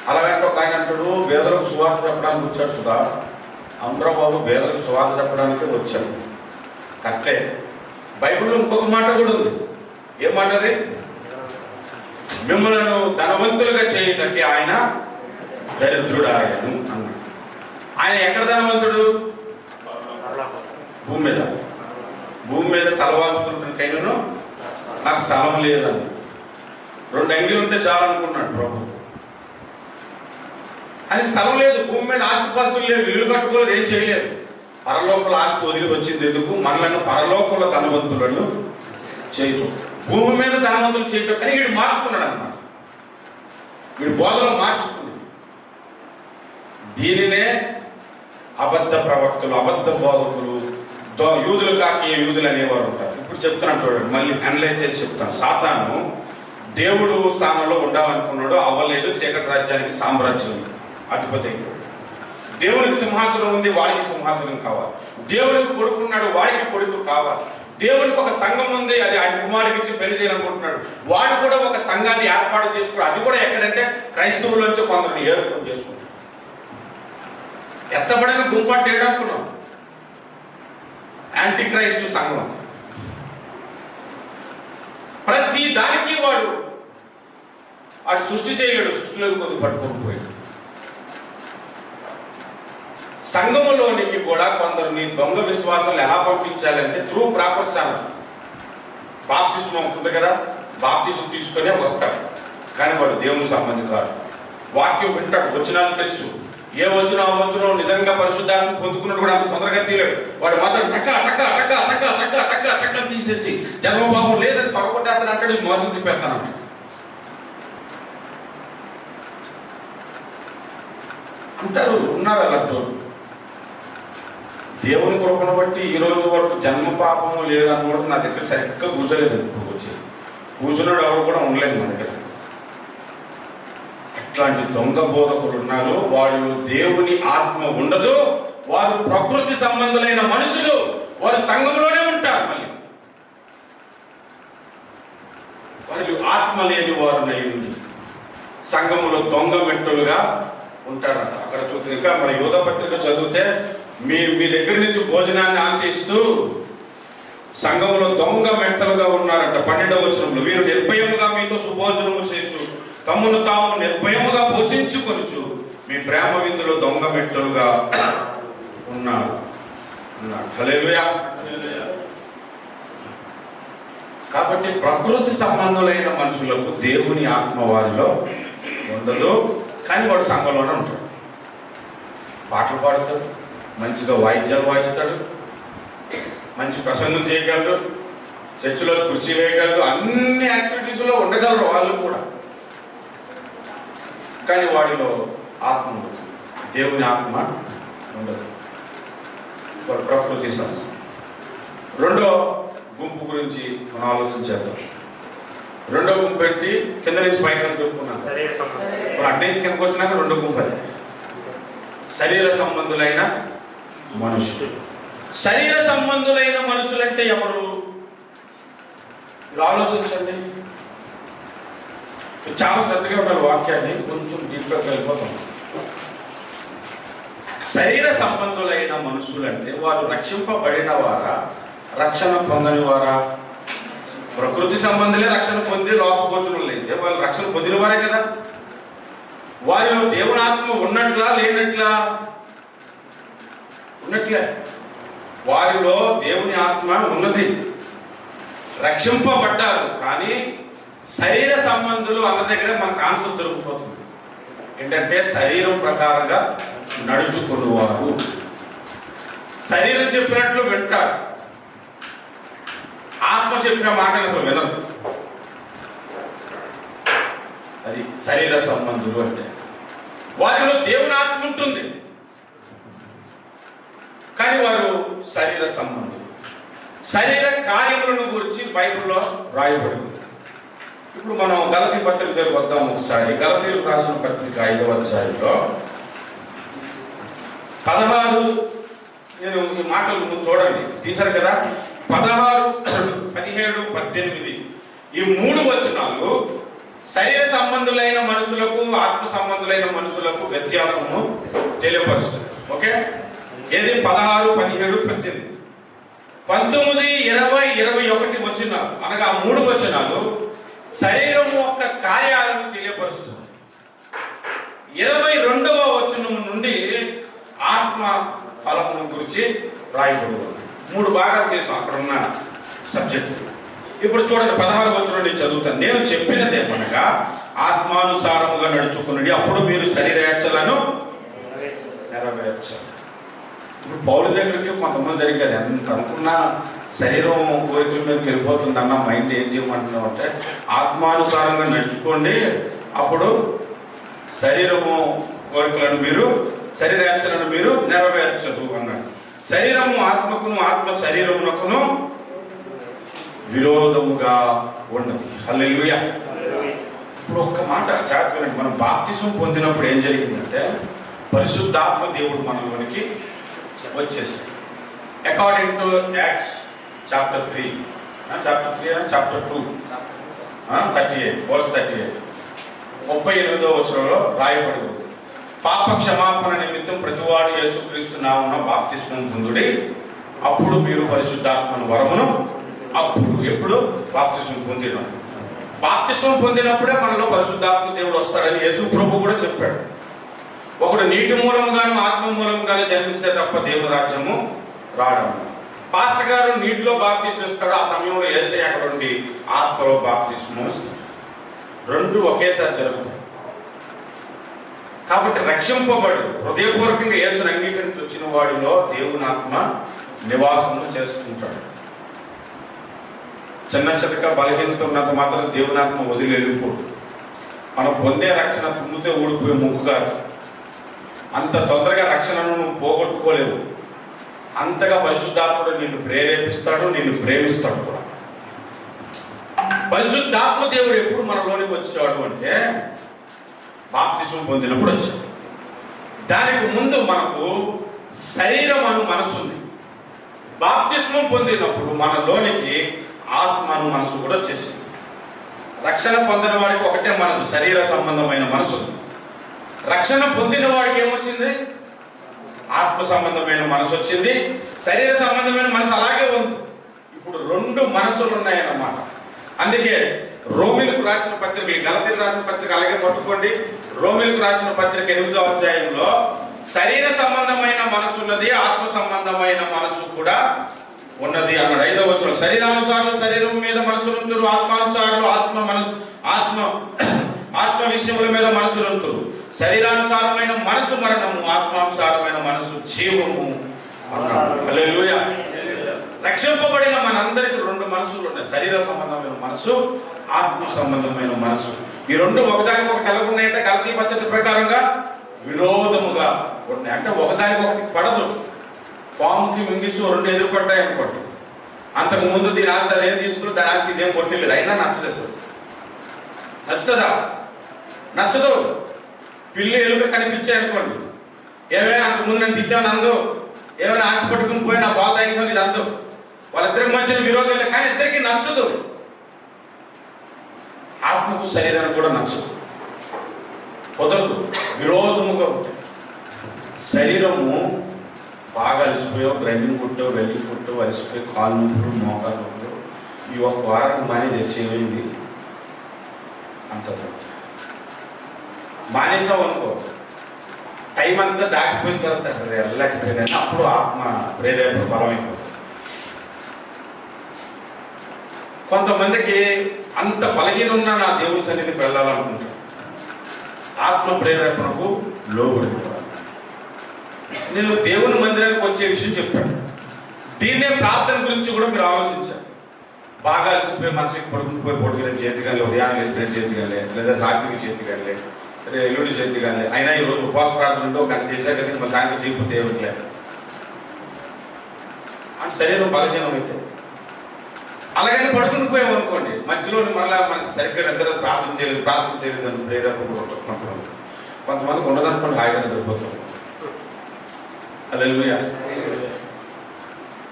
అలాగంటే ఒక ఆయన అంటాడు, పేదలకు సువార్త చెప్పడానికి వచ్చాడు. సుధా అందరూ బాబు పేదలకు సువార్త చెప్పడానికే వచ్చాడు. కరెక్టే. బైబిల్లో ఇంకొక మాట కూడా ఉంది. ఏం మాట అది? మిమ్మల్ని ధనవంతులుగా చేయటానికి ఆయన దరిద్రుడాయను అన్నాడు. ఆయన ఎక్కడ ధనవంతుడు? భూమి మీద. భూమి మీద తలవాల్చుకుంటున్నకైనాను నాకు స్థలం లేదని 2 అంగిలు ఉంటే చాలు అనుకున్నాడు ప్రభు. ఆయనకి స్థలం లేదు, భూమి మీద ఆస్తిపాస్తులు లేవు, ఇల్లు కట్టుకోలేదు, ఏం చేయలేదు. పరలోకల ఆస్తి వదిలి వచ్చింది ఎందుకు? మనలను పరలోకంలో ధనవంతులను చేయటం, భూమి మీద ధనవంతులు చేయటం. కానీ వీడు మార్చుకున్నాడు అన్నమాట. వీడు బోధలో మార్చుకున్నాడు. దీనినే అబద్ధ ప్రవక్తలు, అబద్ధ బోధకులు, యూదులు కాకి యూదులు అనేవారు ఉంటారు. ఇప్పుడు చెప్తున్నాను చూడండి, మళ్ళీ అనలైజ్ చేసి చెప్తాను. సాతాను దేవుడు స్థానంలో ఉండాలనుకున్నాడు, అవ్వలేదు. చీకటి రాజ్యానికి సామ్రాజ్యం అధిపతి. దేవునికి సింహాసనం ఉంది, వాడికి సింహాసనం కావాలి. దేవునికి కొడుకున్నాడు, వాడికి కొడుకు కావాలి. దేవునికి ఒక సంఘం ఉంది, అది ఆయన కుమారుడికి ఇచ్చి పెళ్లి చేయాలనుకుంటున్నాడు. వాడు కూడా ఒక సంఘాన్ని ఏర్పాటు చేసుకున్నాడు. అది కూడా ఎక్కడంటే క్రైస్తవులోంచి కొందరిని ఏర్పాటు చేసుకుంటాడు. ఎత్తబడిన గుంపు అంటే ఏడనుకున్నాం? యాంటీ క్రైస్తు సంఘం. ప్రతి దానికి వాడు సృష్టి చేయలేడు, సృష్టిలో కొద్ది పట్టుకొని పోయాడు. సంఘములోనికి కూడా కొందరిని దొంగ విశ్వాసాలు ఎలా పంపించాలంటే త్రూ ప్రాపర్ ఛానల్. బాప్తిస్మం అవుతుంది కదా, బాప్తిస్మం తీసుకునే వస్తాడు. కానీ వాడు దేవుని సంబంధి కాదు. వాక్యం వింటాడు, వచనాలు తెలుసు. ఏ వచనం నిజంగా పరిశుద్ధాత్మ పొందుకున్నాడు కూడా అంత తొందరగా తీయలేడు. వాడు మాత్రం టక్క టక్క టక్క టక్క టక్క టక్క టక్క తీసేసి జన్మభావం లేదని త్వరకొట్టేస్తాను అంటాడు, మోసం తిప్పేస్తానంటాడు. అంటారు, ఉన్నారు అలాంటి. దేవుని కృపను బట్టి ఈ రోజు వరకు జన్మ పాపము లేదని కూడా నా దగ్గర సరిగ్గా కూర్చోలేదు. ఇప్పుడు వచ్చి కూర్చున్నాడు ఎవరు కూడా ఉండలేదు మన దగ్గర. అట్లాంటి దొంగ బోధకులు ఉన్నారు. వాళ్ళు దేవుని ఆత్మ ఉండదు, వారు ప్రకృతి సంబంధులైన మనుషులు. వారు సంఘంలోనే ఉంటారు. మళ్ళీ వారు ఆత్మ లేని వారు నైంది సంఘములో దొంగ మెట్టులుగా ఉంటారంట. అక్కడ చూస్తే ఇంకా మన యూద పత్రిక చదివితే మీ దగ్గర నుంచి భోజనాన్ని ఆశిస్తూ సంఘంలో దొంగ మెట్టలుగా ఉన్నారంట. 12వ వచనంలో, వీరు నిర్భయముగా మీతో సుభోజనము చేయొచ్చు, తమ్మును తాము నిర్భయముగా పోషించుకొనుచు మీ ప్రేమ విందులో దొంగ మెట్టలుగా ఉన్నారు. హల్లెలూయా. కాబట్టి ప్రకృతి సంబంధులైన మనుషులకు దేవుని ఆత్మ వారిలో ఉండదు. కానీ వాడు సంఘంలోనే ఉంటాడు. పాటలు పాడతాడు, మంచిగా వాయిద్యాలు వాయిస్తాడు, మంచి ప్రసంగం చేయగలరు, చర్చిలో కుర్చీ వేయగలరు, అన్ని యాక్టివిటీస్లో ఉండగలరు వాళ్ళు కూడా. కానీ వాడిలో ఆత్మ ఉండదు, దేవుని ఆత్మ ఉండదు. వాడు ప్రకృతి సంబంధం. రెండో గుంపు గురించి మనం ఆలోచించేద్దాం. రెండో గుంపు పెట్టి కింద నుంచి పైకి అనుకుంటున్నాను. అటు నుంచి కిందకు వచ్చినాక రెండో గుంపు అది శరీర సంబంధులైన మనుషులు. శరీర సంబంధులైన మనుషులంటే ఎవరు? మీరు ఆలోచించండి. చాలా శ్రద్ధగా ఉండాలి వాక్యాన్ని, కొంచెం డీప్గా వెళ్ళిపోతాం. శరీర సంబంధులైన మనుషులంటే వారు రక్షింపబడిన వారా, రక్షణ పొందని వారా? ప్రకృతి సంబంధులే రక్షణ పొంది లోపగోచరులు అయితే వాళ్ళు రక్షణ పొందిన వారే కదా. వారిలో దేవుని ఆత్మ ఉన్నట్లా లేనట్లా? ఉన్నట్లే. వారిలో దేవుని ఆత్మ ఉన్నది, రక్షింపబడ్డారు. కానీ శరీర సంబంధులు అన్న దగ్గర మనకు ఆన్సర్ దొరికిపోతుంది. ఏంటంటే శరీరం ప్రకారంగా నడుచుకునేవారు. శరీరం చెప్పినట్లు వింటారు, ఆత్మ చెప్పిన మాటను అసలు వినరు. అది శరీర సంబంధులు అంటే. వారిలో దేవుని ఆత్మ ఉంటుంది, కానీ వారు శరీర సంబంధులు. శరీర కార్యములను గురించి బైబిల్లో రాయబడింది. ఇప్పుడు మనం గలతీ పత్రిక దగ్గర వద్దాం ఒకసారి. గలతీలకు రాసిన పత్రిక 5వ అధ్యాయంలో 16, నేను ఈ మాటలు ముందు చూడండి, తీశారు కదా, 16, 17, 18 ఈ 3 వచనాలు శరీర సంబంధులైన మనుషులకు ఆత్మ సంబంధులైన మనుషులకు వ్యత్యాసము తెలియపరుస్తుంది. ఓకే, ఏది 16, 17, 18, 19, 20, 21 వచనాలు అనగా 3 వచనాలు శరీరము యొక్క కార్యాలను తెలియపరుస్తుంది. 22వ వచనం నుండి ఆత్మ ఫలమును గురించి రాయబడింది. 3 భాగాలు చేసాం అక్కడ ఉన్న సబ్జెక్టు. ఇప్పుడు చూడండి 16వ వచనం నేను చదువుతాను. నేను చెప్పినదేమనగా ఆత్మానుసారముగా నడుచుకున్నది, అప్పుడు మీరు శరీరేచ్ఛలను నెరవేర్చాలి. ఇప్పుడు పౌలు దగ్గరికి కొంతమంది జరిగారు, ఎంత అనుకున్నా శరీరం కోరికల మీదకి వెళ్ళిపోతుంది అన్న, మైండ్ ఏం చేయమంటున్నావు అంటే ఆత్మానుసారంగా నడుచుకోండి, అప్పుడు శరీరము కోరికలను మీరు శరీరేచ్ఛలను మీరు నెరవేర్చదు అన్నాడు. శరీరము ఆత్మకును ఆత్మ శరీరమునకును విరోధముగా ఉన్నది. హల్లెలూయా. ఇప్పుడు ఒక్క మాట జాగ్రత్తగా, మనం బాప్తిసం పొందినప్పుడు ఏం జరిగిందంటే పరిశుద్ధాత్మ దేవుడు మనలోనికి వచ్చేసి, according to acts chapter 3, chapter 2, 38 verse 38, 38వ వచనంలో రాయబడి ఉంది, పాప క్షమాపణ నిమిత్తం ప్రతివాడు యేసుక్రీస్తు నామమున బాప్తిస్మం పొందుడి, అప్పుడు మీరు పరిశుద్ధాత్మను వరమును. అప్పుడు ఎప్పుడు? బాప్తిస్మం పొందిన, బాప్తిస్మం పొందినప్పుడే మనలో పరిశుద్ధాత్మ దేవుడు వస్తాడని యేసు ప్రభు కూడా చెప్పాడు. ఒకడు నీటి మూలంగాను ఆత్మ మూలంగాను జన్మిస్తే తప్ప దేవుని రాజ్యము రావడం. పాస్టర్ గారు నీటిలో బాప్తిస్మం ఇస్తాడు, ఆ సమయంలో యేసయ్య అక్కడ ఉండి ఆత్మలో బాప్తిస్మం ఇస్తాడు. 2 ఒకేసారి జరుగుతాయి. కాబట్టి రక్షింపబడు హృదయపూర్వకంగా యేసుని అంగీకరించి వచ్చిన వాడిలో దేవుని ఆత్మ నివాసము చేసుకుంటాడు. చిన్న చితక బలహీనత ఉన్నంత మాత్రం దేవుని ఆత్మ వదిలి వెళ్ళిపోడు. మనం పొందే రక్షణ తుమ్మితే ఊడిపోయే ముగ్గు కాదు. అంత తొందరగా రక్షణను నువ్వు పోగొట్టుకోలేవు. అంతగా పరిశుద్ధాత్ముడు నిన్ను ప్రేరేపిస్తాడు, నిన్ను ప్రేమిస్తాడు కూడా. పరిశుద్ధాత్మ దేవుడు ఎప్పుడు మనలోనికి వచ్చాడు అంటే బాప్తిస్మం పొందినప్పుడు వచ్చాడు. దానికి ముందు మనకు శరీరం అను మనసు ఉంది. బాప్తిస్మం పొందినప్పుడు మనలోనికి ఆత్మ అను మనసు కూడా వచ్చేసింది. రక్షణ పొందిన వాడికి ఒకటే మనసు, శరీర సంబంధమైన మనసు. రక్షణ పొందిన వాడికి ఏమొచ్చింది? ఆత్మ సంబంధమైన మనసు వచ్చింది. శరీర సంబంధమైన మనసు అలాగే ఉంది. ఇప్పుడు 2 మనసులు ఉన్నాయన్నమాట. అందుకే రోమిలకు రాసిన పత్రిక, గలతీలకు రాసిన పత్రిక అలాగే పట్టుకోండి. రోమిలకు రాసిన పత్రిక 8వ అధ్యాయంలో శరీర సంబంధమైన మనసు ఉన్నది, ఆత్మ సంబంధమైన మనసు కూడా ఉన్నది అన్నాడు. 5వ వచనం, శరీరానుసారులు శరీరం మీద మనసులుంటారు, ఆత్మానుసారులు ఆత్మ విషయముల మీద మనసులుంటారు. శరీరానుసారమైన మనసు మరణము, ఆత్మానుసారమైన మనసు జీవము అన్నాడు. హల్లెలూయా. రక్షింపబడిన మనందరికీ 2 మనసులు ఉన్నాయి, శరీర సంబంధమైన మనసు, ఆత్మ సంబంధమైన మనసు. ఈ 2 ఒకదానికొకటి ఎలా ఉన్నాయంటే గలతీ పద్ధతి ప్రకారంగా విరోధముగా ఉన్నాయి. అంటే ఒకదానికొకటి పడదు. పాముకి మింగిస్తూ 2 ఎదురుపడ్డాయి అనుకోండి, అంతకు ముందు దీని ఆస్తి అదేం తీసుకుని దాని ఆస్తి ఇదేం కొట్టలేదు, అయినా నచ్చలేదు. నచ్చుతుందా? నచ్చదు. పిల్లి ఎలుక కనిపించాయి అనుకోండి, ఏమైనా అంతకుముందు నన్ను తిట్టాను అందు, ఏమైనా ఆస్తి పట్టుకుని పోయి నా బాల్ తాగేసాను ఇది అందు. వాళ్ళిద్దరికి మధ్యన విరోధం లేదు, కానీ ఇద్దరికి నచ్చదు. ఆత్మకు శరీరానికి కూడా నచ్చదు, కుదరదు, విరోధముగా ఉంటాయి. శరీరము బాగా అలసిపోయావు, గ్రైండింగ్ కొట్టావు, వెళ్ళి కొట్టావు, అలసిపోయి కాలు నొప్పులు, మోకాలు నొప్పులు, ఈ 1 వారం మానేజ్ వచ్చేమైంది అంటారు. మానేసావు అనుకో, టైం అంతా దాటిపోయిన తర్వాత వెళ్ళలేకపోయినా అప్పుడు ఆత్మ ప్రేరేపణ బలమైపోతుంది. కొంతమందికి అంత బలహీన ఉన్నా నా దేవుని సన్నిధికి వెళ్ళాలనుకుంటారు, ఆత్మ ప్రేరేపణకు లోబడిపోవాలి. నేను దేవుని మందిరానికి వచ్చే విషయం చెప్పాను. దీన్నే ప్రార్థన గురించి కూడా మీరు ఆలోచించాలి. బాగా అలసిపోయి మనసుకి పడుకుని పొడుగులని చేతి కానీ, ఉదయాన్నే లేచి చేతి కానీ, లేదా రాత్రికి చేతి కానీ, లేదా ఎల్లుండి చేతి కానీ, అయినా ఈరోజు ఉపవాస ప్రార్థన ఉంటే ఒక గంట చేశాక మన సాయంత్రం చేయకపోతే ఏమిట్లేదు అంటే శరీరం బలహీనం అయితే. అలాగని పడుకుని పోయామనుకోండి, మధ్యలో మళ్ళీ మనకి సరిగ్గా నిద్ర ప్రార్థన చేయలేదు అని ప్రేరేపణ కొంతమందికి ఉండదనుకోండి, హాయిగా నిద్రపోతాం. హల్లెలూయా.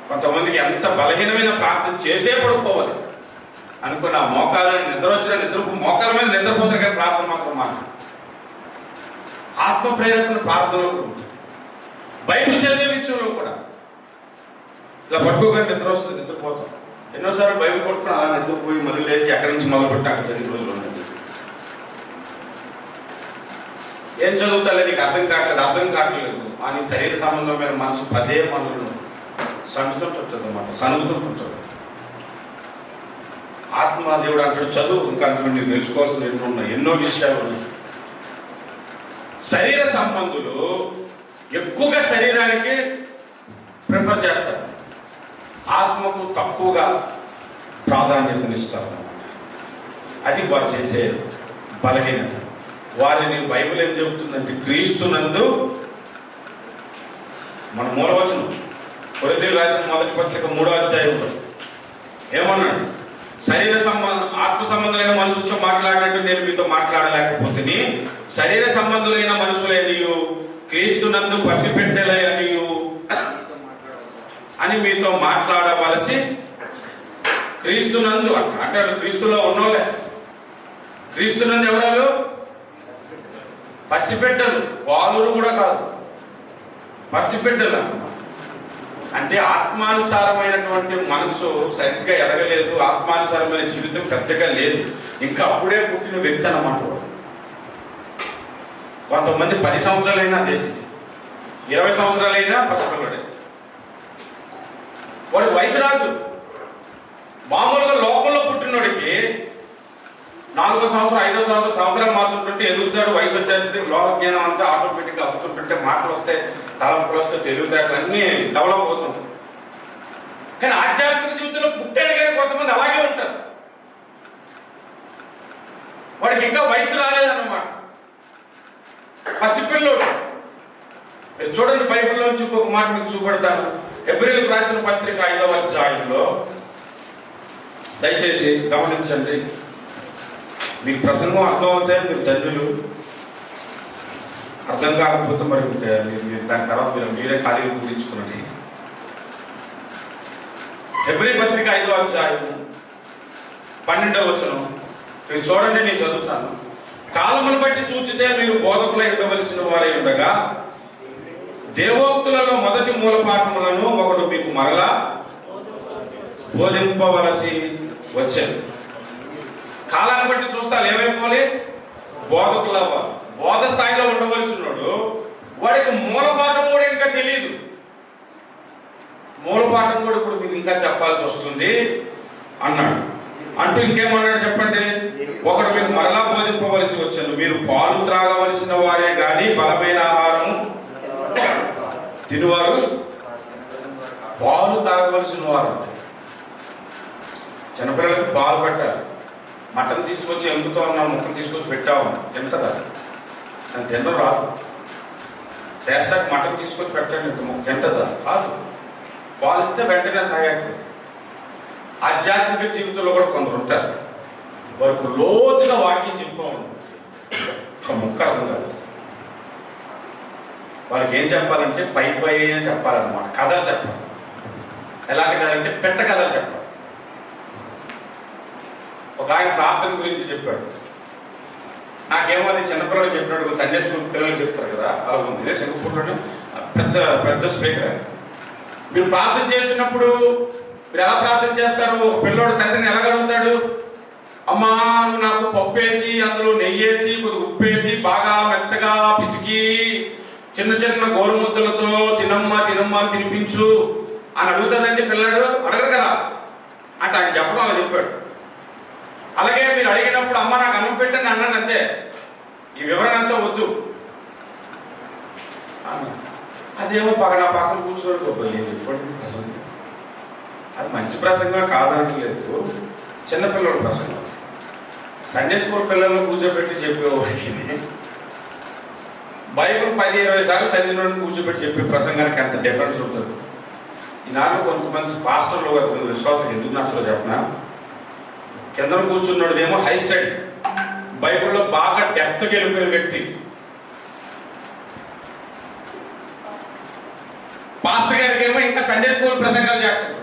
కొంతమందికి ఎంత బలహీనమైన ప్రార్థన చేసే పడుకోవాలి అనుకున్న మోకాలని నిద్ర వచ్చిన మోకాల మీద నిద్రపోతారు, కానీ ప్రార్థన మాత్రం మాట ఆత్మ ప్రేరేపణ ప్రార్థనలో బైబిల్ చదివే విషయంలో కూడా ఇలా పట్టుకోగానే నిద్ర వస్తుంది, నిద్రపోతాం. ఎన్నోసార్లు బైబిల్ పట్టుకుని అలా నిద్రపోయి మళ్ళీ లేచి అక్కడి నుంచి మొదలుపెట్టి అక్కడ చదివి రోజులు ఉండదు. ఏం చదువుతాలే నీకు అర్థం కావట్లేదు అని శరీర సంబంధమైన మనసు పదే మనలను సనుగుతుంటుంది అన్నమాట, సనుగుతుంటుంది. ఆత్మదేవుడు అంటాడు చదువు, ఇంకా అందులో నీకు తెలుసుకోవాల్సిన ఎన్నో ఉన్నాయి, ఎన్నో విషయాలు ఉన్నాయి. శరీర సంబంధులు ఎక్కువగా శరీరానికి ప్రిఫర్ చేస్తారు, ఆత్మకు తక్కువగా ప్రాధాన్యతనిస్తారు అన్నమాట. అది వారు చేసే బలహీనత. వారిని బైబిల్ ఏం చెబుతుందంటే క్రీస్తునందు మన మూలవచనం కొరింథీయులకు రాసిన మొదటి పత్రిక 3వ అధ్యాయంలో ఏమన్నాడు? శరీర ఆత్మ సంబంధులైన మనుషులతో మాట్లాడినట్టు నేను మీతో మాట్లాడలేకపోతే శరీర సంబంధులైన మనుషులైనయు క్రీస్తునందు పసిపెట్టెలనియు అని మీతో మాట్లాడవలసి క్రీస్తునందు అంటే క్రీస్తులో ఉన్నోళ్ళే. క్రీస్తునందు ఎవరాలు? పసిపెట్టలు, వాళ్ళు కూడా కాదు, పసిపెట్టలు అంటే ఆత్మానుసారమైనటువంటి మనసు సరిగ్గా ఎదగలేదు, ఆత్మానుసారమైన జీవితం పెద్దగా లేదు, ఇంకా అప్పుడే పుట్టిన వ్యక్తి అన్నమాట. కొంతమంది 10 సంవత్సరాలైనా అదే స్థితి, 20 సంవత్సరాలైనా పసిపిల్లడే, వాడి వయసు రాదు. మామూలుగా లోకంలో పుట్టినోడికి 4వ సంవత్సరం 5వ సంవత్సరాలు మారుతుంటే ఎదుగుతాడు, వయసు వచ్చేస్తుంది, లోక జ్ఞానం అంతా ఆటోమేటిక్గా అవుతుంటుంటే మాటలు వస్తాయి, తలంపులు వస్తాయి, తెలివితేటలు అన్నీ డెవలప్ అవుతుంటాయి. కానీ ఆధ్యాత్మిక జీవితంలో పుట్టాడు కానీ కొంతమంది అలాగే ఉంటారు, వాడికి ఇంకా వయసు రాలేదన్నమాట, పసిపిల్లోడు. మీరు చూడండి, బైబిల్లోంచి ఇంకొక మాట మీకు చూపెడతాను. హెబ్రీయులకు రాసిన పత్రిక 5వ అధ్యాయంలో దయచేసి గమనించండి. మీకు ప్రసంగం అర్థమవుతాయి, మీరు ధన్యులు. అర్థం కాకపోతే మరి దాని తర్వాత మీరే ఖాళీలు పూరించుకున్నది. హెబ్రీ పత్రిక 5వ అధ్యాయం 12వ వచనం మీరు చూడండి, నేను చదువుతాను. కాలమును బట్టి చూచితే మీరు బోధకులై ఉండవలసిన వారై ఉండగా దేవోక్తులలో మొదటి మూల పాఠములను ఒకడు మీకు మరలా బోధింపవలసి వచ్చాను. కాలాన్ని బట్టి చూస్తా ఏమైపోవాలి? బోధకులు అవ్వాలి. బోధ స్థాయిలో ఉండవలసినోడు వాడికి మూలపాఠం కూడా ఇంకా తెలియదు. మూలపాఠం కూడా ఇప్పుడు మీకు ఇంకా చెప్పాల్సి వస్తుంది అన్నాడు. అంటూ ఇంకేమన్నాడు చెప్పండి? ఒకడు మీకు మరలా బోధింపవలసి వచ్చాను, మీరు పాలు త్రాగవలసిన వారే గాని బలమైన ఆహారము తినువారు. పాలు తాగవలసిన వారు అంటే చిన్నపిల్లలకి పాలు పెట్టాలి. మటన్ తీసుకొచ్చి ఎంపుతో ఉన్న ముక్కను తీసుకొచ్చి పెట్టావు తింటదా? అని తినడం రాదు. శ్రేష్ఠకి మటన్ తీసుకొచ్చి పెట్టండి తింటదా? రాదు. పాలు ఇస్తే వెంటనే తాగేస్తుంది. ఆధ్యాత్మిక జీవితంలో కూడా కొందరు ఉంటారు, వారికి లోతుగా వాక్యం చెప్పుకోవాలి, ఒక ముక్క అర్థం కాదు. వాళ్ళకి ఏం చెప్పాలంటే పై పైన చెప్పాలన్నమాట, కథలు చెప్పాలి. ఎలాంటి కథలు అంటే పెట్ట కథలు చెప్పాలి. ఒక ఆయన ప్రార్థన గురించి చెప్పాడు. నాకేమో అది చిన్నపిల్లలు చెప్పినట్టు సండే స్కూల్ పిల్లలు చెప్తారు కదా, అలా ఉంది. ఇదే సింగపూర్లోనే పెద్ద పెద్ద స్పీకర్ ఆయన. మీరు ప్రార్థన చేసినప్పుడు మీరు ఎలా ప్రార్థన చేస్తారు? ఒక పిల్లోడు తండ్రిని ఎలా అడుగుతాడు? అమ్మా నువ్వు నాకు పప్పు వేసి అందులో నెయ్యి వేసి కొద్దిగా ఉప్పు వేసి బాగా మెత్తగా పిసికి చిన్న చిన్న గోరుముద్దలతో తినమ్మా తినమ్మా తినిపించు అని అడుగుతుందండి పిల్లాడు? అడగరు కదా. అంటే ఆయన చెప్పడం అలా చెప్పాడు. అలాగే మీరు అడిగినప్పుడు అమ్మ నాకు అన్నం పెట్టండి అన్నాను, అంతే. ఈ వివరణ అంతా వద్దు. అదేమో నా పక్కన కూర్చోడు ఏం చెప్పండి ప్రసంగం. అది మంచి ప్రసంగం కాదనట్లేదు, చిన్నపిల్లల ప్రసంగం. సండే స్కూల్ పిల్లలను కూర్చోబెట్టి చెప్పేవాడికి బైబిల్ 10-20 సార్లు చదివిన కూర్చోబెట్టి చెప్పే ప్రసంగానికి ఎంత డిఫరెన్స్ ఉంటుంది. ఈనాడు కొంతమంది పాస్టర్లు విశ్వాసం ఎందుకు నచ్చలో చెప్పనా, కింద కూర్చున్నాడుదేమో హై స్టడీ, బైబిల్లో బాగా డెప్త్కి వెళ్ళిపోయిన వ్యక్తి. పాస్టర్ గారికి ఏమో ఇంకా సండే స్కూల్ ప్రసంగాలు చేస్తున్నాడు.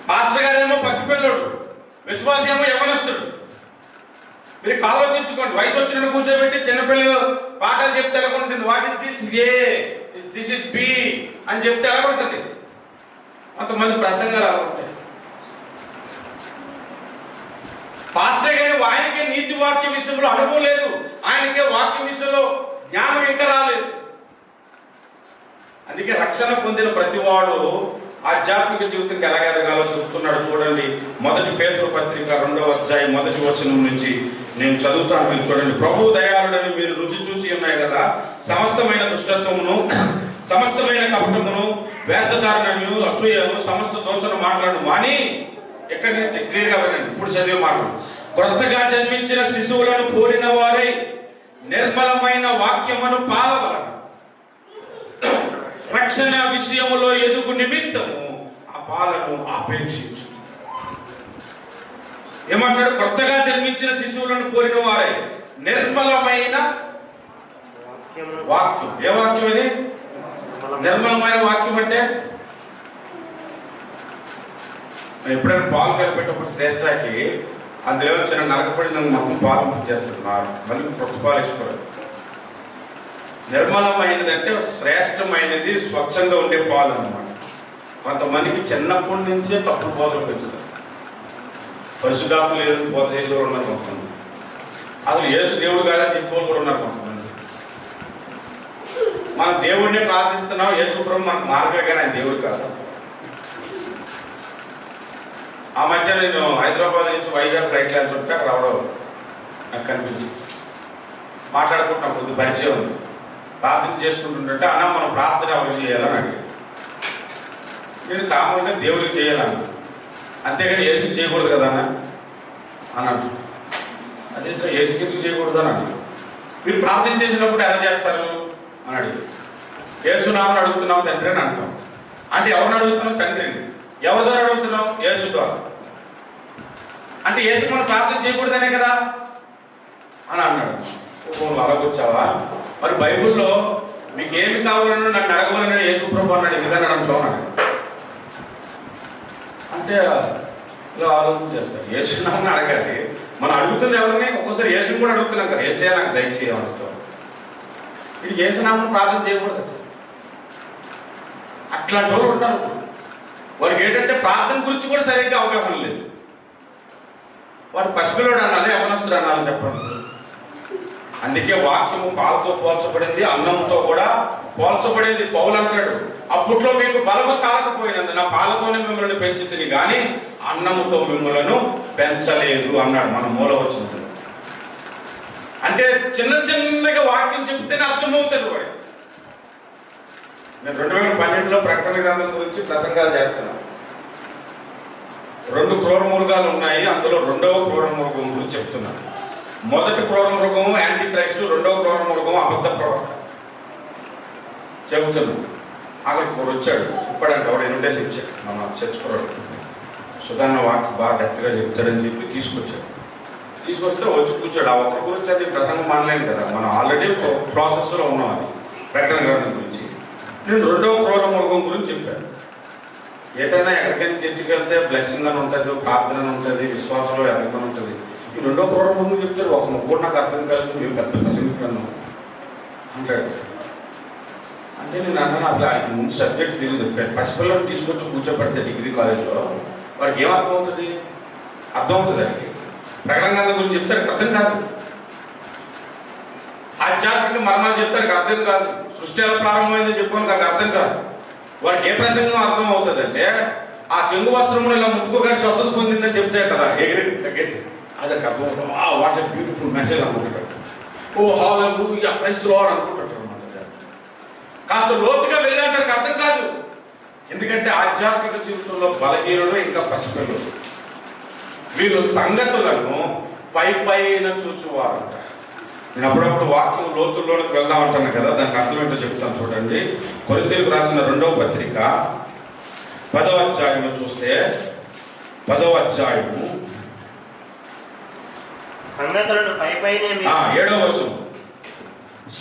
పాస్టర్ గారేమో పసిపిల్లోడు, విశ్వాసం ఏమో యవనస్తుడు. మీరు ఆలోచించుకోండి, వయసు వచ్చిన కూర్చోబెట్టి చిన్నపిల్లలు పాఠాలు చెప్తే ఎలా ఉంటుంది, what is this A, this is B అని చెప్తే ఎలా ఉంటుంది. కొంతమంది ప్రసంగాలు అలా ఉంటాయి. పాస్టర్ గారి ఆయనకే నీతి వాక్య విషయంలో అనుభవం లేదు, ఆయనకే వాక్య విషయంలో జ్ఞానం ఇంకా రాలేదు. అందుకే రక్షణ పొందిన ప్రతివాడు ఆధ్యాత్మిక జీవితానికి ఎలా ఎదగాలో చెప్తున్నాడు. చూడండి, 1 పేతురు పత్రిక 2వ అధ్యాయం 1వ వచనం నుంచి నేను చదువుతాను, మీరు చూడండి. ప్రభు దయాళుడని మీరు రుచి చూచి ఉన్నాయి కదా, సమస్తమైన దుష్టత్వమును, సమస్తమైన కపటమును, వేషధారణను, అసూయను, సమస్త దోషను మాటలను మాని, ఎక్కడి నుంచి క్లియర్గా వినండి ఇప్పుడు చదివే మాటలు. క్రొత్తగా జన్మించిన శిశువులను పోలిన వారై నిర్మలమైన వాక్యమును పాలవలను రక్షణ విషయములో ఎదుగు నిమిత్తము ఆ పాలను ఆపేక్షించు. ఏమంటాడు? కొత్తగా జన్మించిన శిశువులను పోలిన వారే నిర్మలమైన వాక్యం. ఏ వాక్యం ఇది? నిర్మలమైన వాక్యం అంటే ఎప్పుడైనా పాలు కలిపేటప్పుడు శ్రేష్ఠకి అందులో చిన్న నలకపడి నన్ను మొత్తం పాలు చేస్తున్నారు, మళ్ళీ కొత్త పాలు వేసుకోవాలి. నిర్మలమైనది అంటే శ్రేష్టమైనది, స్వచ్ఛంగా ఉండే పాలు అన్నమాట. కొంతమందికి చిన్నప్పటి నుంచే తప్పుడు బోధలు పెంచుతారు, పరిశుద్ధాత్మ లేదని బోధ చేసేవారు ఉన్నారు కొంతమంది. అసలు యేసు దేవుడు కాదని చెప్పేవాళ్ళు కూడా ఉన్నారు కొంతమంది. మనం దేవుడిని ప్రార్థిస్తున్నాం, యేసు ప్రభు మనకు మార్గమే కానీ ఆయన దేవుడు కాదు. ఆ మధ్య నేను హైదరాబాద్ నుంచి వైజాగ్ ఫ్లైట్లో వెళ్తుంటే అక్కడ రావడం నాకు కనిపించింది. మాట్లాడుకుంటున్నాం, కొద్ది పరిచయం ఉంది. ప్రార్థన చేసుకుంటుంటే అన్న మనం ప్రార్థన ఎవరికి చేయాలని అడిగాడు. నేను కామన్గా దేవుడికి చేయాలన్నా, అంతేగాని యేసుకి చేయకూడదు కదా అన్న అన్నట్టు. అదే యేసుకి ఎందుకు చేయకూడదు అని అన్నాడు. మీరు ప్రార్థన చేసినప్పుడు ఎలా చేస్తారు అని అడిగాడు. యేసునామని అడుగుతున్నాం తండ్రి అని అంటున్నాం. అంటే ఎవరిని అడుగుతున్నాం? తండ్రిని. ఎవరి ద్వారా అడుగుతున్నాం? యేసు ద్వారా. అంటే యేసు మనం ప్రార్థన చేయకూడదనే కదా అని అన్నాడు. అలాగొచ్చావా? మరి బైబిల్లో మీకు ఏమి కావాలన్నా నన్ను అడగవాలని యేసు ప్రభు అన్నాడు, ఎందుకని అడుగుతున్నాడు అంటే ఇలా ఆలోచన చేస్తారు. యేసునామని అడగాలి, మనం అడుగుతుంది ఎవరిని? ఒక్కోసారి యేసుని కూడా అడుగుతున్నాం కదా, యేసే నాకు దయచేయం అడుగుతాం. ఇది యేసునామని ప్రార్థన చేయకూడదు. అట్లాంటి వాళ్ళు ఉంటారు. వాడికి ఏంటంటే ప్రార్థన గురించి కూడా సరిగ్గా అవగాహన లేదు. వాడు పసిపిల్లడు అనాలి, యవనస్తుడు అనాలి చెప్పండి. అందుకే వాక్యము పాలతో పోల్చబడింది, అన్నంతో కూడా పోల్చబడింది. పౌలు అంటాడు, అప్పట్లో మీకు బలము చాలకపోయినందు నా పాలతోనే మిమ్మల్ని పెంచుతుంది కానీ అన్నముతో మిమ్మల్ని పెంచలేదు అన్నాడు మన మూలవచనంలో. అంటే చిన్న చిన్నగా వాక్యం చెప్తేనే అర్థమవుతుంది వాడికి. నేను 2012లో ప్రకటన గ్రంథం గురించి ప్రసంగాలు చేస్తున్నాను. 2 క్రూర మృగాలు ఉన్నాయి, అందులో 2వ క్రూర మృగం గురించి చెప్తున్నాను. మొదటి క్రూర మృగము యాంటీ క్రైస్ట్, 2వ క్రూర మృగము అబద్ధ ప్రవక్త చెబుతున్నాను. అక్కడికి కూడా వచ్చాడు, చెప్పాడంటే వాడు ఇన్విటేషన్ ఇచ్చాడు మన చర్చుకోవడం. సుధారణ వాక్ బాగా డెప్త్గా చెప్తాడని చెప్పి తీసుకొచ్చాడు. తీసుకొస్తే వచ్చి కూర్చోడు. ఆ ఒక్కరి గురించి అది ప్రసంగం మానలేదు కదా, మనం ఆల్రెడీ ప్రాసెస్లో ఉన్నాం. అది ప్రకటన గ్రంథం గురించి. నేను 2వ క్రూర మృగం గురించి చెప్పాను. ఏటైనా ఎక్కడికైనా చర్చికి వెళ్తే బ్లెస్సింగ్ అని ఉంటుంది, ప్రార్థన అని ఉంటుంది, విశ్వాసంలో ఎదగని ఉంటుంది. ఈ 2వ క్రూర మృగం చెప్తాడు. ఒక ముగ్గురు నాకు అర్థం కలిసి మీరు పెద్ద ప్రసంగిస్తాను అంటాడు. అంటే నేను అన్నాను, అసలు ఆయనకి ముందు సబ్జెక్ట్ తెలియదు. పసిపిల్లలను తీసుకొచ్చి కూర్చోబెడితే డిగ్రీ కాలేజ్లో వాడికి ఏమర్థం అవుతుంది? అర్థమవుతుంది ఆయనకి. ప్రకటన గురించి చెప్తాడు, అర్థం కాదు. ఆధ్యాత్మిక మర్మాలు చెప్తాడు, అర్థం కాదు. సృష్టి ఎలా ప్రారంభమైందో చెప్పాను నాకు అర్థం కాదు. వాడికి ఏ ప్రసంగం అర్థం అవుతుందంటే ఆ చెంగు వస్త్రమును ఇలా ముట్టుకోగానే స్వస్థత పొందిందని చెప్తే కదా ఎగిరి తగ్గైతే అది అర్థం అవుతాం. వాట్ ఏ బ్యూటిఫుల్ మెసేజ్ అనుకుంటాడు. ఓ హల్లెలూయా ప్రైజ్ ది లార్డ్ అనుకుంటాడు అనమాట. కాస్త లోతుగా వెళ్ళాలంటే అర్థం కాదు. ఎందుకంటే ఆధ్యాత్మిక జీవితంలో బలహీనుడు ఇంకా పసిపిల్లలు. వీళ్ళు సంగతులను పై పైన చూచువారంట. నేను అప్పుడప్పుడు వాక్యం లోతుల్లోకి వెళ్దాం అంటాను కదా, దానికి అర్థం ఏంటో చెప్తాను చూడండి. కొరింథీయులకు రాసిన 2వ పత్రిక 10వ అధ్యాయంలో చూస్తే 10వ అధ్యాయము సంగతులను పైపైనే 7వ వచనం.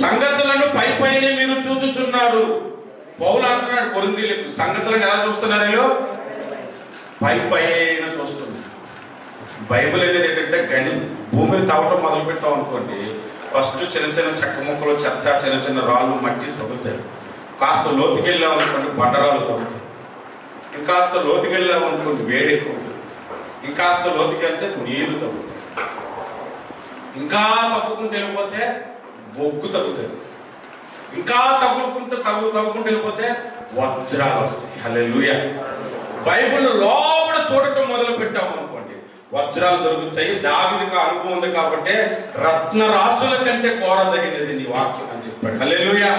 సంగతులను పై పైనే మీరు చూచుచున్నారు. పౌలు అంటున్నాడు కొరింథీయులకు, సంగతులను ఎలా చూస్తున్నారు? వీళ్ళు పై పైన చూస్తున్నారు. బైబిల్ అనేది ఏంటంటే గని భూమిని తవ్వటం మొదలు పెట్టాం అనుకోండి, ఫస్ట్ చిన్న చిన్న చెక్క ముక్కలు, చెత్త, చిన్న చిన్న రాళ్ళు, మట్టి తగ్గుతాయి. కాస్త లోతుకెళ్ళాం అనుకోండి బండరాలు తగ్గుతాయి. ఇంకాస్త లోతుకెళ్ళాం అనుకోండి వేడి ఎక్కువ ఉంటుంది. ఇంకాస్త లోతుకెళ్తే నీళ్లు తగ్గుతాయి. ఇంకా తగ్గుకుంటూ వెళ్ళిపోతే బొగ్గు తగ్గుతుంది. ఇంకా తగ్గుకుంటూ వెళ్ళిపోతే వజ్రాలు వస్తాయి. హల్లెలూయా. బైబిల్ లోపల చూడటం మొదలు పెట్టాము అనుకోండి వజ్రాలు దొరుకుతాయి. దావీదుకు అనుభవం ఉంది కాబట్టి రత్న రాసుల కంటే కోరదగినది నీ వాక్యం అని చెప్పాడు. హల్లెలూయా.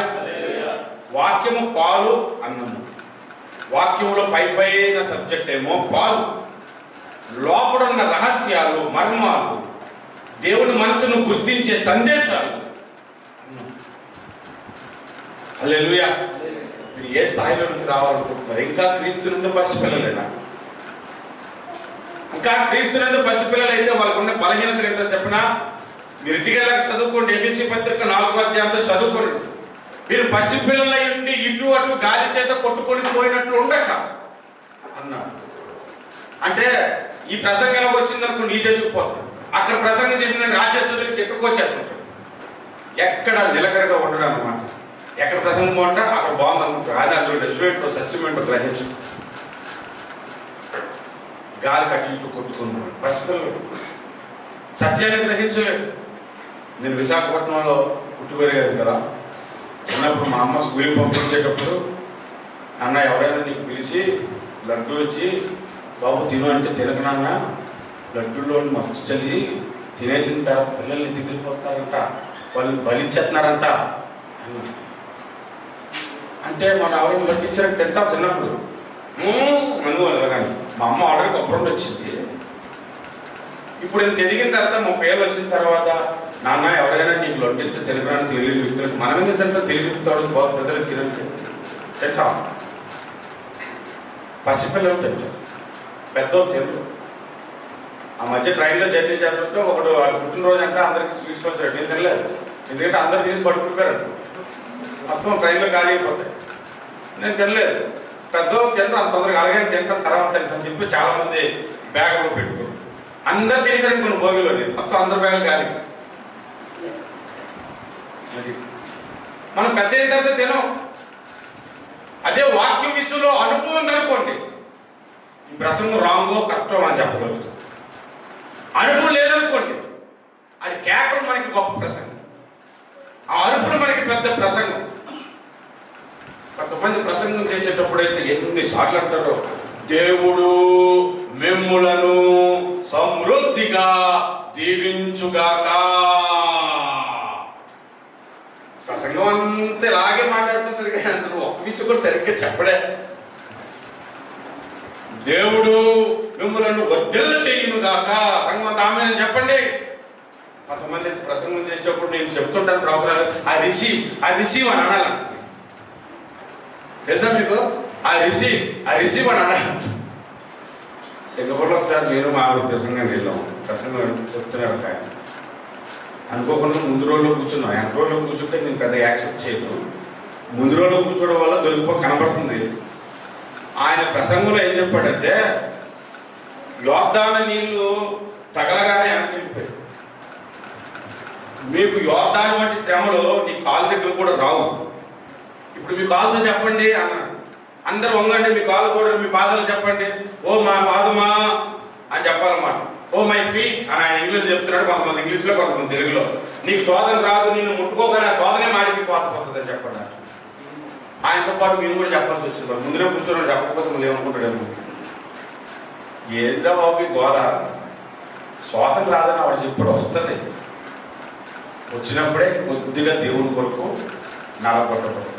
వాక్యము పాలు, అన్నము. వాక్యములో పైన సబ్జెక్ట్ ఏమో పాలు, లోపడున్న రహస్యాలు, మర్మాలు, దేవుని మనసును గుర్తించే సందేశాలు అన్నం. హల్లెలూయా. మీరు ఏ స్థాయిలోకి రావాలనుకుంటున్నారు? ఇంకా క్రీస్తు నుండి పసిపిల్లలేనా? ఇంకా క్రీస్తు నుండి పసిపిల్లలు అయితే వాళ్ళకున్న బలహీనతలు ఏంటో చెప్పనా? మీరు ఇంటికి వెళ్ళాక చదువుకోండి. ఎఫెసీ పత్రిక 4వ అధ్యాయంతో చదువుకోండి. మీరు పసిపిల్లలై ఉండి ఇటు అటు గాలి చేత కొట్టుకొని పోయినట్లు ఉండక అన్నాడు. అంటే ఈ ప్రసంగంలో వచ్చిందనుకో నీ చచ్చిపోతాడు. అక్కడ ప్రసంగం చేసిందంటే ఆ చర్చకి చెట్టుకొచ్చేస్తుంటాడు. ఎక్కడ నిలకడగా ఉండడం అన్నమాట. ఎక్కడ ప్రసంగం ఉంటే అక్కడ బాగుంది అనుకుంటారు. అది అందులో రెస్టారెంట్ సత్యమేంటో గ్రహించు. గాలి కట్టి ఇటు కొట్టుకున్నాడు. పసిపిల్లలు సత్యాన్ని గ్రహించలేడు. నేను విశాఖపట్నంలో పుట్టి పెరిగాను కదా. చిన్నప్పుడు మా అమ్మ స్కూల్కి పంపించేటప్పుడు అన్న ఎవరైనా నీకు పిలిచి లడ్డు వచ్చి బాబు తిను అంటే తినకనన్నా లడ్డూలో మత్తు చల్లి తినేసిన తర్వాత పిల్లల్ని దిగిపోతున్నారంట, వాళ్ళు బలిచ్చేస్తున్నారంట అంటే మన ఆవిడని పట్టించారని తింటాం చిన్నప్పుడు అందువల్ల. కానీ మా అమ్మ ఆర్డర్కి అప్పుడు వచ్చింది. ఇప్పుడు ఇంత ఎదిగిన తర్వాత 30 ఏళ్ళు వచ్చిన తర్వాత నాన్న ఎవరైనా నీకు లొట్టిస్తే తెలుగురాని తెలియని వ్యక్తులకు మనం ఎందుకు తింటాం? తెలియతాడు ప్రజలకు తినంటే తింటాం. పసిపిల్లలు తింటారు, పెద్దోళ్ళు తింటారు. ఆ మధ్య ట్రైన్లో జర్నీ చేస్తుంటే ఒకడు వాళ్ళు పుట్టినరోజు అంటే అందరికి స్వీట్స్ వచ్చాడు. నేను తినలేదు, ఎందుకంటే అందరు తీసి పడుకుంటారు. మొత్తం ట్రైన్లో ఖాళీ అయిపోతాయి. నేను తినలేదు. పెద్దోళ్ళు తినరు, అంత తొందరగా అలాగే తింటాం, తర్వాత తింటాం చెప్పి చాలామంది బ్యాగులో పెట్టుకోరు. అందరు తీసారనుకోండి భోగిలోని మొత్తం అందరు బ్యాగులు ఖాళీ. మనం పెద్ద అయిన తర్వాత తినం. అదే వాక్యం విషయంలో అనుభవం ఉందనుకోండి ఈ ప్రసంగం రాంగో కరెక్టో అని చెప్పగలుగుతాం. అనుభవం లేదనుకోండి అది కేవలం మనకి గొప్ప ప్రసంగం, ఆ అరుపులు మనకి పెద్ద ప్రసంగం. కొంతమంది ప్రసంగం చేసేటప్పుడైతే ఎన్నిసార్లు అంటారో, దేవుడు మిమ్ములను సమృద్ధిగా దీవించుగాక. ప్రసంగం అంతా ఇలాగే మాట్లాడుతుంటారు కానీ అందులో ఒక్క విషయం కూడా సరిగ్గా చెప్పడే. దేవుడు మిమ్మల్ని వర్ధిల్ల చేయునుగాక. సంగం ఆమెను చెప్పండి. కొంతమంది ప్రసంగం చేసేటప్పుడు నేను చెప్తుంటాను ప్రవచనాలు, ఆ రిసీవ్ అని అనాలంట. తెలుసా మీకు? ఆ రిసీవ్ అని అనాలంట. సింగపూర్లో ఒకసారి నేను మా ఆవిడ ప్రసంగానికి వెళ్ళాం. ప్రసంగం చెప్తున్నారు ఆయన. అనుకోకుండా ముందు రోజులో కూర్చున్నాం. వెనక రోజులో కూర్చుంటే నేను పెద్దగా యాక్సెప్ట్ చేయను. ముందు రోజులో కూర్చోవడం వల్ల కనబడుతుంది. ఆయన ప్రసంగంలో ఏం చెప్పాడంటే, యోర్దాను నీళ్లు తగలగానే వెనక్కి వెళ్ళిపోయాయి. మీకు యోర్దాను వంటి శ్రమలు నీ కాలు దగ్గర కూడా రావు. ఇప్పుడు మీ కాలుతో చెప్పండి అన్నాడు. అందరు వంగండి, మీ కాలు చూడండి, మీ పాదాలు చెప్పండి. ఓ మా పాదమా అని చెప్పాలన్నమాట. ఓ మై ఫీట్ అని ఆయన ఇంగ్లీష్ చెప్తున్నాడు. కొంతమంది ఇంగ్లీష్లో, కొంతమంది తెలుగులో. నీకు శోధన రాదు, నిన్ను ముట్టుకోగానే ఆ శోధనే మాడికి పోతుంది అని చెప్పండి. ఆయనతో పాటు మీరు కూడా చెప్పాల్సి వచ్చింది. మరి ముందునే కూర్చొని చెప్పకపోతే మళ్ళీ ఏమనుకుంటాడేమో. ఏంటో బాబు గోడ శోధన రాదని వాడు చెప్పాడు. వస్తుంది, వచ్చినప్పుడే కొద్దిగా దేవుని కొరకు నలగొట్టబడతాడు.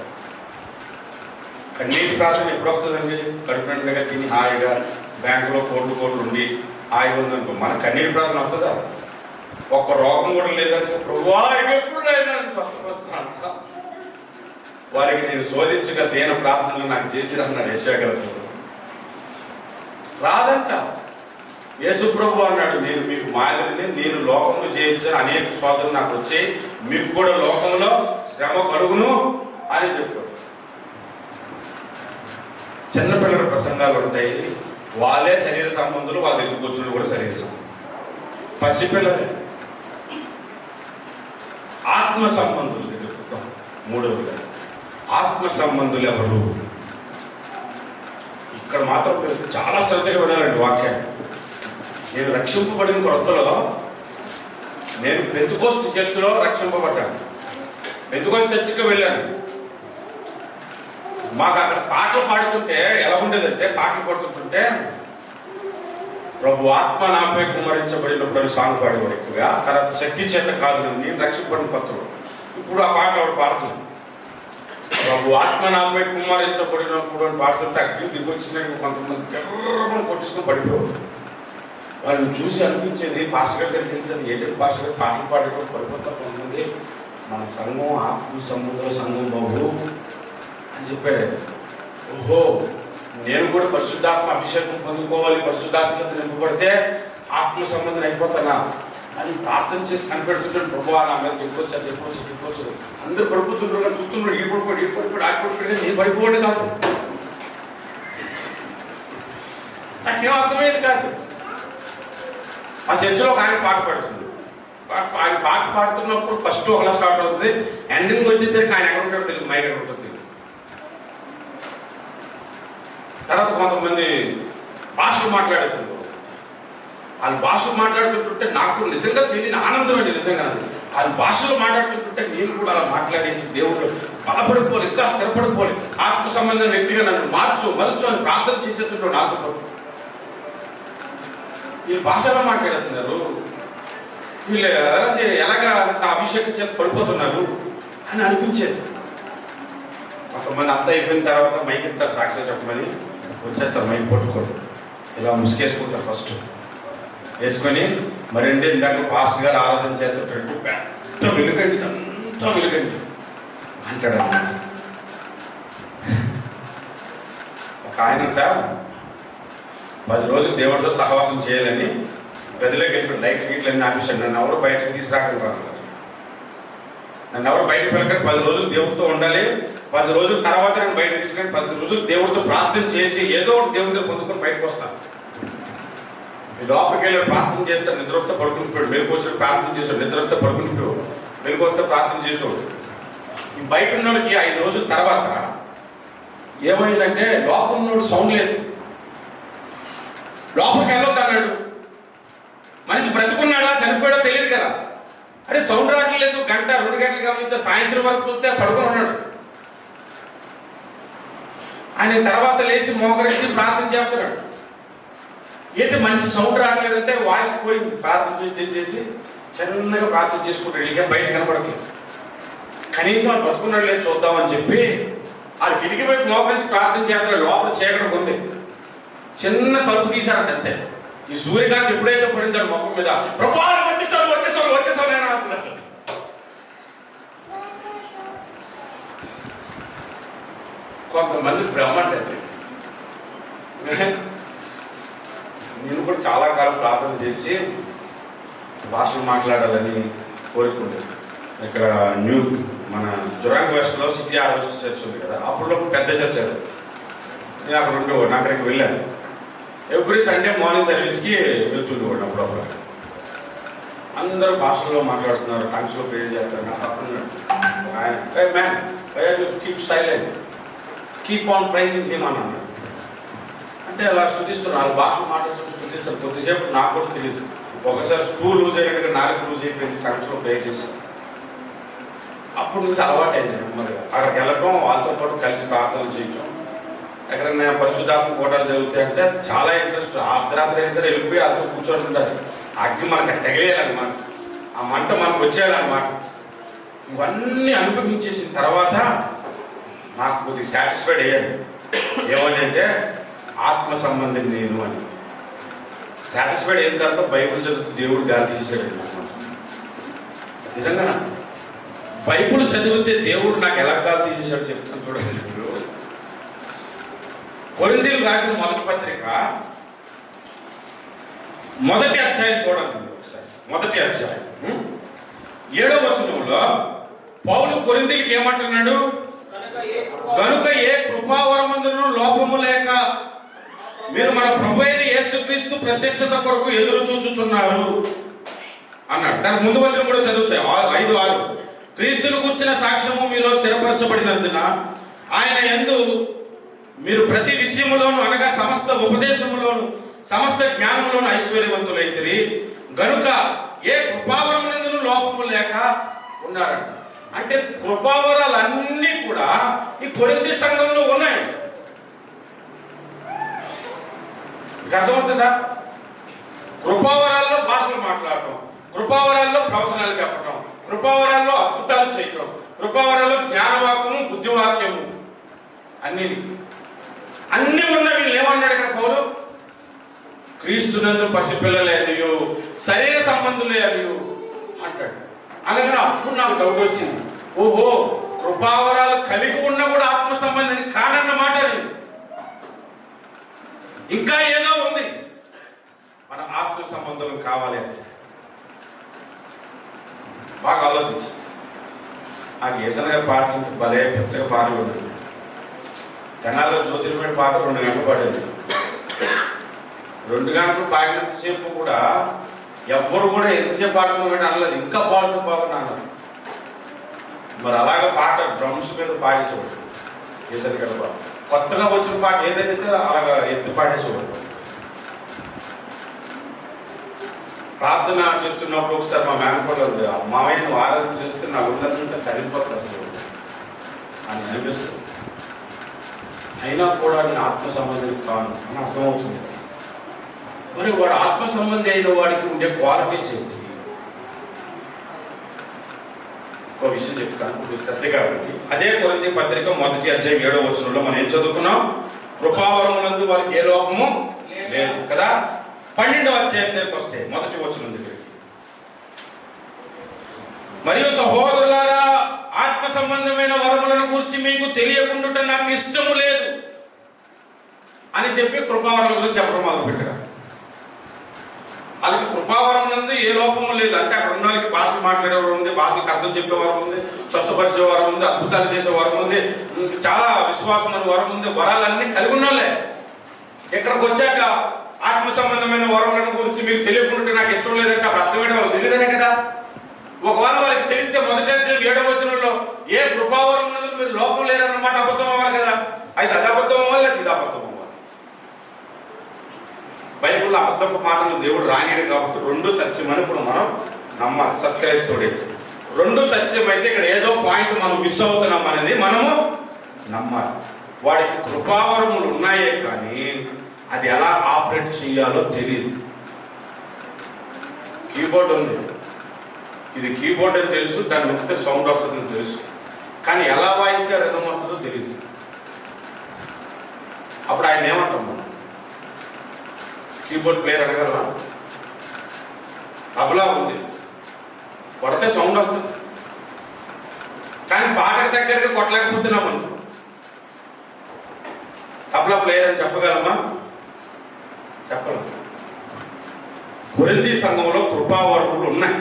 కన్నీటి ప్రార్థన ఎప్పుడు వస్తుందండి? కడుపు నిండుగా తిని హాయిగా బ్యాంకులో కోట్లు ఉండి హాయిగా ఉందనుకో, మన కన్నీటి ప్రార్థన వస్తుందా? ఒక్క రోగం కూడా లేదనుకో, ప్రభువా ఎప్పుడు నన్ను స్వస్థపరుస్తాను, వారికి నేను శోధించగా దేన ప్రార్థనలు నాకు చేసిరన్నాడు యెషయా గ్రంథంలో. రాదంట. యేసు ప్రభు అన్నాడు, నేను మీకు మాదిరిని, నేను లోకంలో చేయించిన అనేక శోధనలు నాకు వచ్చాయి, మీకు కూడా లోకంలో శ్రమ కలుగును అని చెప్పాడు. చిన్నపిల్లల ప్రసంగాలు ఉంటాయి, వాళ్ళే శరీర సంబంధులు, వాళ్ళ దగ్గరికి వచ్చిన కూడా శరీర సంబంధం. పసిపిల్లలే ఆత్మ సంబంధులు దగ్గర. మూడవది ఆత్మ సంబంధులు ఎవరు? ఇక్కడ మాత్రం చాలా శ్రద్ధగా వినాలండి వాక్యాన్ని. నేను రక్షింపబడిన కొత్తలో నేను పెంతుకోస్తు చర్చిలో రక్షింపబడ్డాను. పెంతుకోస్తు చర్చికి వెళ్ళాను. మాకు అక్కడ పాటలు పాడుతుంటే ఎలా ఉండేదంటే, పాటలు పాడుతుంటే ప్రభు ఆత్మ నాపై కుమ్మరించబడినప్పుడు సాంగ్ పాడేవాడు ఎక్కువగా. తర్వాత శక్తి చేత కాదు, నేను రక్షింపబడిన కొత్తలో. ఇప్పుడు ఆ పాటలు ఆవిడ పాడుతున్నాను. ప్రభు ఆత్మ నాపై కుమ్మరించబడినప్పుడు అని పాడుతుంటే అగ్ని దిగొచ్చినట్టు కొంతమంది గర్రమని కొట్టించుకొని పడిపోయారు. వాళ్ళని చూసి అనిపించేది, పాస్టర్ గారి దగ్గరికి వెళ్తుంది, ఏంటంటే పాస్టర్ గారు పాటలు పాడేటప్పుడు పడిపోతారు కొంతమంది, మన సంఘం ఆత్మ సముద్ర సంఘం బాబు అని చెప్పారు. ఓహో, నేను కూడా పరిశుద్ధాత్మ అభిషేకం పొందుకోవాలి, పరిశుద్ధాత్మ నింపబడితే ఆత్మ సంబంధం అయిపోతానా అని ప్రార్థన చేసి కనిపెడుతుంటాడు. ప్రభు నా మీద చెప్పొచ్చు అందరూ పడిపోతుంటారు కానీ చూస్తున్నాడు, ఈ పడిపోయాడు నేను పడిపోండి కాదు, నాకేం అర్థమయ్యేది కాదు. మా చర్చిలో ఒక ఆయన పాట పాడుతుంది. ఆయన పాట పాడుతున్నప్పుడు ఫస్ట్ ఒకలా స్టార్ట్ అవుతుంది, ఎండింగ్ వచ్చేసరికి ఆయన ఎక్కడ ఉంటాడో తెలియదు, మైక్ ఎక్కడ ఉంటుంది. తర్వాత కొంతమంది భాషలు మాట్లాడుతుంటారు. వాళ్ళు భాషలు మాట్లాడుతుంటుంటే నాకు నిజంగా తెలియని ఆనందం అండి. నిజంగా వాళ్ళ భాషలో మాట్లాడుతుంటుంటే నేను కూడా అలా మాట్లాడేసి దేవుడు బలపడిపోలి, ఇంకా స్థిరపడిపోలి, ఆత్మ సంబంధం వ్యక్తిగా నన్ను మలుచు అని ప్రార్థన చేసేస్తుంటాడు నాతో పాటు. వీళ్ళు భాషలో మాట్లాడుతున్నారు, వీళ్ళు ఎలాగా అంత అభిషేకం చేత పడిపోతున్నారు అని అనిపించేది. కొంతమంది అంతా అయిపోయిన తర్వాత మైక్ ఇస్తారు సాక్షి చెప్పమని, వచ్చేస్తారు మైక్ పట్టుకోండి, ఇలా ముసుకేసుకుంటారు. ఫస్ట్ వేసుకొని మరిండి ఇందాక పాస్టర్ గారు ఆరాధన చేస్తుంటే పెద్ద వెలుగండి, అంత వెలుగండి అంటాడు. ఒక ఆయనంట 10 రోజులు దేవుడితో సహవాసం చేయాలని గదిలోకి వెళ్ళిపోయి లైట్ గీట్లన్నీ ఆపేశాడు. నన్ను ఎవరు బయటకు తీసుకురాకుండా రాన్నారు. నన్ను ఎవరు బయటకు వెళ్ళకండి, 10 రోజులు దేవుడితో ఉండాలి, 10 రోజుల తర్వాత నేను బయటకు తీసుకొని 10 రోజులు దేవుడితో ప్రార్థన చేసి ఏదో ఒకటి దేవుడి దగ్గర పొందుకొని బయటకు వస్తాను. లోపలికి వెళ్ళి ప్రార్థన చేస్తాడు, నిద్ర వస్తే పడుకునిపోయాడు, మెలకు వచ్చి ప్రార్థన చేసాడు, నిద్ర వస్తే పడుకునిపోయాడు, మెలకు వస్తే ప్రార్థన చేసాడు. ఈ బయట ఉన్నోడికి 5 రోజుల తర్వాత ఏమైందంటే లోపల ఉన్నోడు సౌండ్ లేదు, లోపలికి వెళ్ళొద్దు అన్నాడు. మనిషి బ్రతుకున్నాడా చనిపోయాడో తెలియదు కదా. అరే సౌండ్ రావట్లేదు, 1 గంట 2 గంటలు గమనించా, సాయంత్రం వరకు చూస్తే పడుకొని ఉన్నాడు. ఆయన తర్వాత లేచి మోకరించి ప్రార్థన చేస్తున్నాడు. ఏంటి మనిషి సౌండ్ రావట్లేదంటే వాయిస్ పోయింది. ప్రార్థన చేసి చిన్నగా ప్రార్థన చేసుకుంటాడు, ఇక బయట కనపడట్లేదు. కనీసం వాళ్ళు బతుకున్నాడు లేదు చూద్దామని చెప్పి ఆ కిటికీ వైపు మోకరించి ప్రార్థన చేస్తున్నాడు. లోపల చీకటి ఉంది, చిన్న తలుపు తీశారంట అంతే. ఈ సూర్యకాంతి ఎప్పుడైతే పడిందాడు మొక్క మీద, ప్రభువాలు వచ్చేసాను నేను అంటున్నాడు. కొంతమంది బ్రహ్మ అంటే నేను కూడా చాలా కాలం ప్రార్థన చేసి భాషలు మాట్లాడాలని కోరుకుంటాను. ఇక్కడ మన జురాంగ్ వెస్ట్లో సిటీ వెస్ట్ చర్చ్ ఉంది కదా, అప్పుడు పెద్ద చర్చ్ అది. నేను అక్కడ ఉండేవాడు, నేను అక్కడికి వెళ్ళాను. ఎవ్రీ సండే మార్నింగ్ సర్వీస్కి వెళ్తుండేవాడు. అప్పుడప్పుడు అందరూ భాషల్లో మాట్లాడుతున్నారు, టంగ్స్లో ప్రేర్ చేస్తారు. ఆయన man keep silent, keep on pricing him అని అన్నాడు. అంటే అలా స్తుతిస్తున్నారు, వాళ్ళు భాషలు మాట్లాడుతూ స్తుతిస్తారు. కొద్దిసేపు నాకు కూడా తెలియదు, ఒకసారి స్కూల్ లూజ్ అయినట్టుగా 4 లూజ్ అయిపోయింది, టంగ్స్లో ప్రేర్ చేసి. అప్పుడు నుంచి అలవాటు అయింది నెమ్మదిగా అక్కడికి వెళ్ళటం, వాళ్ళతో పాటు కలిసి ప్రార్థనలు చేయటం. ఎక్కడైనా పరిశుద్ధాత్మ కూటాలు జరుగుతాయంటే చాలా ఇంట్రెస్ట్. అర్ధరాత్రి అయినా సరే వెళ్ళిపోయి వాళ్ళతో కూర్చొని ఉంటారు. అగ్ని మనకు తెగలేయాలన్నమాట, ఆ మంట మనకు వచ్చేయాలన్నమాట. ఇవన్నీ అనుభవించేసిన తర్వాత నాకు కొద్దిగా సాటిస్ఫైడ్ అయ్యాను. ఏమని అంటే ఆత్మ సంబంధం నేను అని. సాటిస్ఫైడ్ అయిన తర్వాత బైబిల్ చదువుతూ దేవుడు గాలి తీసేసాడు. నిజంగా బైబిల్ చదివితే దేవుడు నాకు ఎలా గాలి తీసేసాడు చెప్తాను చూడండి. ఇప్పుడు కొరింథీయులకు రాసిన మొదటి పత్రిక మొదటి అధ్యాయం చూడండి ఒకసారి. మొదటి అధ్యాయం 7వ వచనంలో పౌలు కొరింథీయులకు ఏమంటున్నాడు? కనుక ఏ కృపావరమందును లోపము లేక మీరు మన ప్రభు అయిన యేసుక్రీస్తు ప్రత్యక్షత కొరకు ఎదురు చూచుచున్నారు అన్నాడు. దానికి ముందు వచనం కూడా చదువుతాయి 5:6. క్రీస్తును కూర్చిన సాక్ష్యము మీలో స్థిరపరచబడినందున ఆయన యందు మీరు ప్రతి విషయములోను అనగా సమస్త ఉపదేశములోను సమస్త జ్ఞానములోను ఐశ్వర్యవంతులైతిరి. గనుక ఏ కృపావరమునందును లోపము లేక ఉన్నారంట. అంటే కృపావరాలన్నీ కూడా ఈ కొరింథీ సంఘంలో ఉన్నాయి. అర్థమవుతుందా? కృపావరాల్లో భాషలు మాట్లాడటం, కృపావరాల్లో ప్రవచనాలు చెప్పటం, కృపావరాల్లో అద్భుతాలు చేయటం, కృపావరాల్లో జ్ఞానవాక్యము బుద్ధివాక్యము అన్ని ఉన్న వీళ్ళు ఏమన్నాడు ఇక్కడ పౌలు? క్రీస్తునందు పసిపిల్లలే అనియు శరీర సంబంధులే అనియు అంటాడు. అలాగే అప్పుడు నాకు డౌట్ వచ్చింది. ఓహో, కృపావరాలు కలిగి ఉన్నా కూడా ఆత్మ సంబంధం కానన్నమాట. ఇంకా ఏదో ఉంది. మన ఆత్మ సంబంధం కావాలి అంటే బాగా ఆలోచించి ఆ కేసన్ గారి పాట భలే పెచ్చగా పాట ఉంటుంది. తెనాల్లో జ్యోతిర్మయ పాట 2 గంటలు పాడింది. 2 గంటలు పాడినంతసేపు కూడా ఎవ్వరు కూడా ఎంతసేపు పాడుతున్నా అనలేదు, ఇంకా పాడుతూ బాగున్నా అన్నారు. మరి అలాగే పాట డ్రమ్స్ మీద పాడేసేవాడు కేసరి గారి పాట. కొత్తగా వచ్చిన పాట ఏదైనా సరే అలాగా ఎత్తి పాడేసేవాడు. ప్రార్థన చేస్తున్నప్పుడు ఒకసారి మా మేనకోడలు ఉంది, మామయ్యను ఆరాధన చేస్తే నా ఉన్నదంతా కరిగిపోతుంది అసలు అని అనిపిస్తుంది. అయినా కూడా నేను ఆత్మ సంబంధి కాను అని అర్థమవుతుంది. మరి వాడు ఆత్మ సంబంధి అయిన వాడికి ఉండే క్వాలిటీస్ ఏంటి? ఒక విషయం చెప్తాను శ్రద్ధ కాబట్టి. అదే కొరింథీ పత్రిక మొదటి అధ్యాయం 7వ వచనంలో మనం ఏం చదువుకున్నాం? కృపావరమునందు వారికి ఏ లోపము లేదు కదా. 12వ అధ్యాయం దగ్గరికి వస్తే మొదటి వచనం దగ్గరికి, మరియు సహోదరులారా ఆత్మ సంబంధమైన వరములను గురించి మీకు తెలియకుండా నాకు ఇష్టము లేదు అని చెప్పి కృపావరం గురించి చెప్పడం మొదలు పెట్టారు. వాళ్ళకి కృపావరం నందు ఏ లోపము లేదు. అంటే అక్కడ ఉన్న వాళ్ళకి భాషలు మాట్లాడే వరం ఉంది, భాషలకు అర్థం చెప్పే వరం ఉంది, స్వస్థపరిచే వరం ఉంది, అద్భుతాలు చేసే వరం ఉంది, చాలా విశ్వాసం ఉన్న వరం ఉంది. వరాలన్నీ కలిగి ఉన్న వాళ్ళే. ఇక్కడికి వచ్చాక ఆత్మ సంబంధమైన వరములను గురించి మీకు తెలియకుండా నాకు ఇష్టం లేదంటే అప్పుడు అర్థమేంటి? వాళ్ళు తెలియదనే కదా. ఒకవేళ వాళ్ళకి తెలిస్తే మొదటి 7వ వచనంలో ఏ కృపావరం మీరు లోపం లేరన్నమాట అబద్ధం అవ్వాలి కదా. అయితే అది అబద్ధం అవ్వాలి, ఇది అబద్ధం అవ్వాలి. బైబిల్లో అబద్ధపు మాటలు దేవుడు రానియడు కాబట్టి 2 సత్యమని ఇప్పుడు మనం నమ్మాలి. సత్క్రైస్తవుడైతే 2 సత్యం అయితే ఇక్కడ ఏదో పాయింట్ మనం మిస్ అవుతున్నాం అనేది మనము నమ్మాలి. వాడికి కృపావరములు ఉన్నాయే కానీ అది ఎలా ఆపరేట్ చేయాలో తెలియదు. కీబోర్డ్ ఉంది, ఇది కీబోర్డ్ అని తెలుసు, దాన్ని నొక్కితే సౌండ్ వస్తుందని తెలుసు, కానీ ఎలా వాయిస్తే రిథం వస్తుందో తెలియదు. అప్పుడు ఆయన ఏమంటాం మనం? Keyboard player అనగలరా? తబలా ఉంది, కొడితే సౌండ్ వస్తుంది, కానీ పాటకు దగ్గరగా కొట్టలేకపోతున్నాం అనుకో, తబలా ప్లేయర్ అని చెప్పగలమా? చెప్పలేం. కొరింథీ సంఘంలో కృపావరములు ఉన్నాయి,